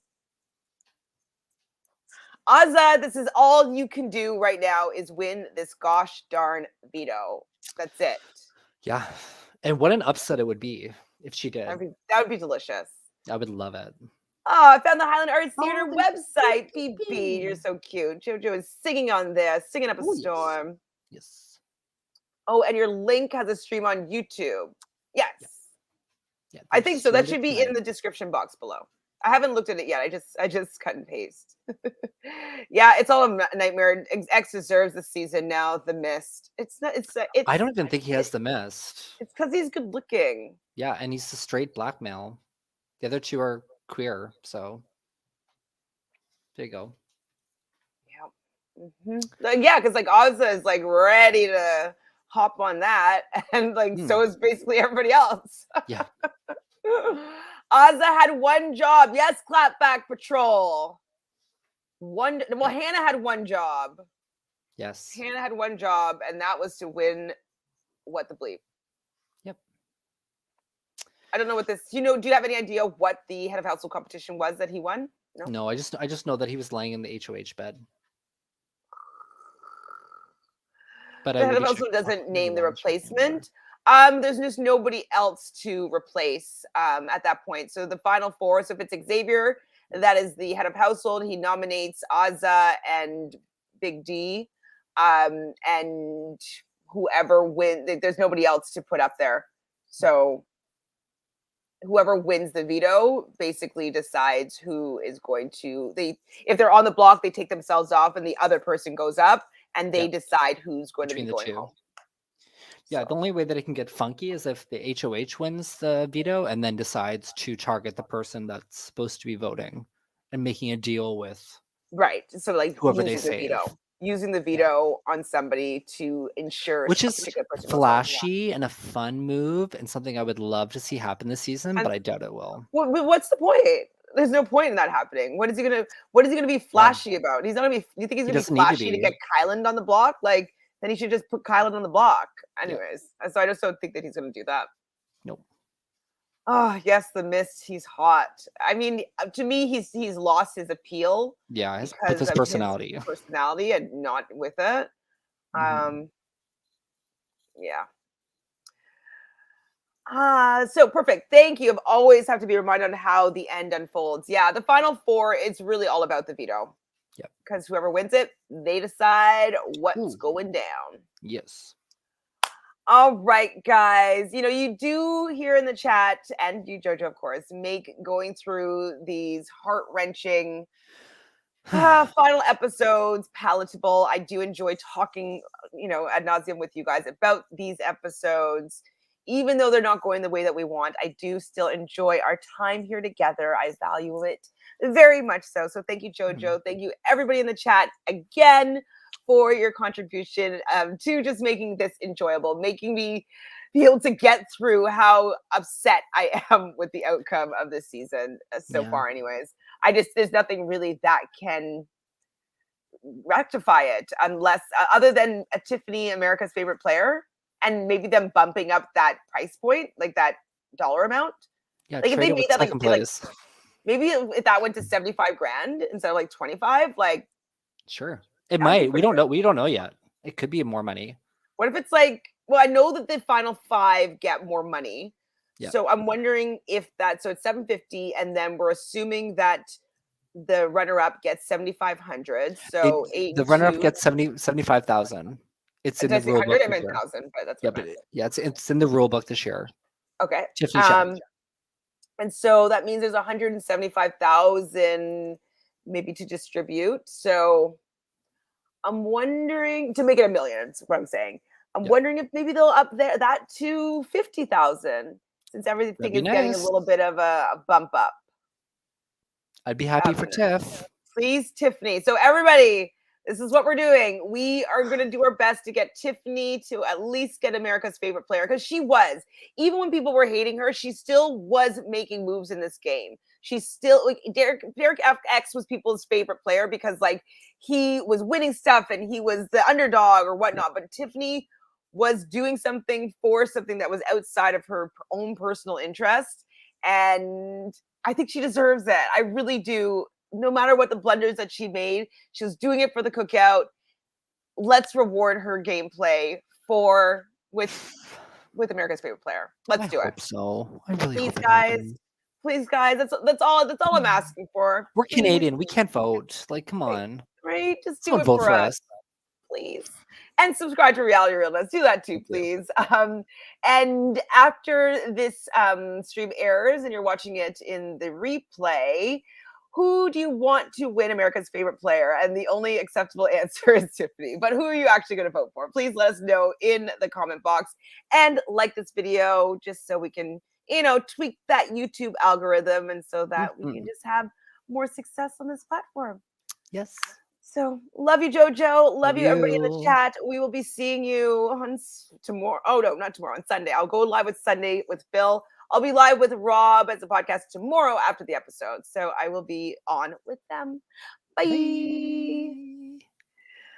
Azza, this is all you can do right now is win this gosh darn veto. That's it. Yeah. And what an upset it would be if she did. That would be delicious. I would love it. Oh, I found the Highland Arts Theater Oh, website. the BB, you're so cute. Jojo is singing on this, singing up a Oh, yes. storm. Yes. Oh, and your link has a stream on YouTube. Yes. Yeah. I think so. That streamed it should be tonight. in the description box below. I haven't looked at it yet. I just cut and paste. Yeah, it's all a nightmare. X deserves the season now. The Mist. It's not. It's. I don't even think he has the mist. It's because he's good looking. Yeah, and he's a straight black male. The other two are queer, so there you go. Yeah. Like, yeah, because like Ozza is like ready to hop on that, and like so is basically everybody else. Yeah. Ozza had one job. Yes, clapback patrol. Well, Hannah had one job. Yes. Hannah had one job, and that was to win what the bleep. Yep. I don't know what this. Do you have any idea what the head of household competition was that he won? No, I just know that he was laying in the HOH bed. But the head of household doesn't name the replacement. There's just nobody else to replace at that point. So the final 4. So if it's Xavier, that is the head of household. He nominates Azza and Big D, and whoever wins. There's nobody else to put up there. So whoever wins the veto basically decides who is going to. If they're on the block, they take themselves off, and the other person goes up, and they decide who's going to be going home. Yeah, the only way that it can get funky is if the HOH wins the veto and then decides to target the person that's supposed to be voting and making a deal with so like whoever they save. Using the veto on somebody to ensure, which is flashy and a fun move and something I would love to see happen this season, but I doubt it will. What's the point? There's no point in that happening. What is he gonna be flashy about? He's not gonna be. You think he's gonna be flashy to get Kylan on the block? Like, then he should just put Kylan on the block. Anyways, so I just don't think that he's gonna do that. Nope. Oh yes, the Mist. He's hot. I mean, to me, he's lost his appeal. Yeah, with his personality. His personality and not with it. Yeah. So perfect. Thank you. I've always have to be reminded on how the end unfolds. Yeah, the final 4, it's really all about the veto. Yep. Because whoever wins it, they decide what's going down. Yes. All right, guys. You do hear in the chat, and you, Jojo, of course, make going through these heart-wrenching final episodes palatable. I do enjoy talking, ad nauseum with you guys about these episodes. even though they're not going the way that we want, I do still enjoy our time here together. I value it very much so. So thank you, Jojo. Thank you, everybody in the chat, again, for your contribution to just making this enjoyable, making me be able to get through how upset I am with the outcome of this season so far. Anyways, there's nothing really that can rectify it unless other than a Tiffany, America's favorite player, and maybe them bumping up that price point, like that dollar amount. Yeah, like if they made that like, maybe if that went to 75 grand instead of like 25, like sure, it might. We don't know. We don't know yet. It could be more money. What if it's like, well, I know that the final 5 get more money. Yep. So I'm wondering if that, so it's 750, and then we're assuming that the runner-up gets 7,500. So the runner-up gets 75,000. It's in the rule book. 100,000, but that's it's in the rule book this year. Okay. Tiffany and so that means there's 175,000 maybe to distribute. So I'm wondering, to make it $1 million, is what I'm saying. I'm wondering if maybe they'll up that to 50,000, since everything is getting a little bit of a bump up. I'd be happy for Tiff. Please, Tiffany. So everybody, this is what we're doing. We are going to do our best to get Tiffany to at least get America's favorite player, because she was, even when people were hating her, she still was making moves in this game. She's still, like, Derek FX was people's favorite player because, like, he was winning stuff and he was the underdog or whatnot. But Tiffany was doing something for something that was outside of her own personal interest. And I think she deserves it. I really do. No matter what the blunders that she made, she was doing it for the cookout. Let's reward her gameplay with America's favorite player. Let's do it. So I really please, guys. Please, guys. That's all I'm asking for. We're Canadian. We can't vote. Like, come on. Right? Just do it for us. Please. And subscribe to Reality Realness. Do that too, please. And after this stream airs and you're watching it in the replay, who do you want to win America's favorite player? And the only acceptable answer is Tiffany. But who are you actually going to vote for? Please let us know in the comment box. And like this video just so we can, tweak that YouTube algorithm, and so that we can just have more success on this platform. Yes. So love you, Jojo. Love you, everybody in the chat. We will be seeing you on tomorrow. Oh, no, not tomorrow. On Sunday. I'll go live with Sunday with Phil. I'll be live with Rob as a podcast tomorrow after the episode. So I will be on with them. Bye.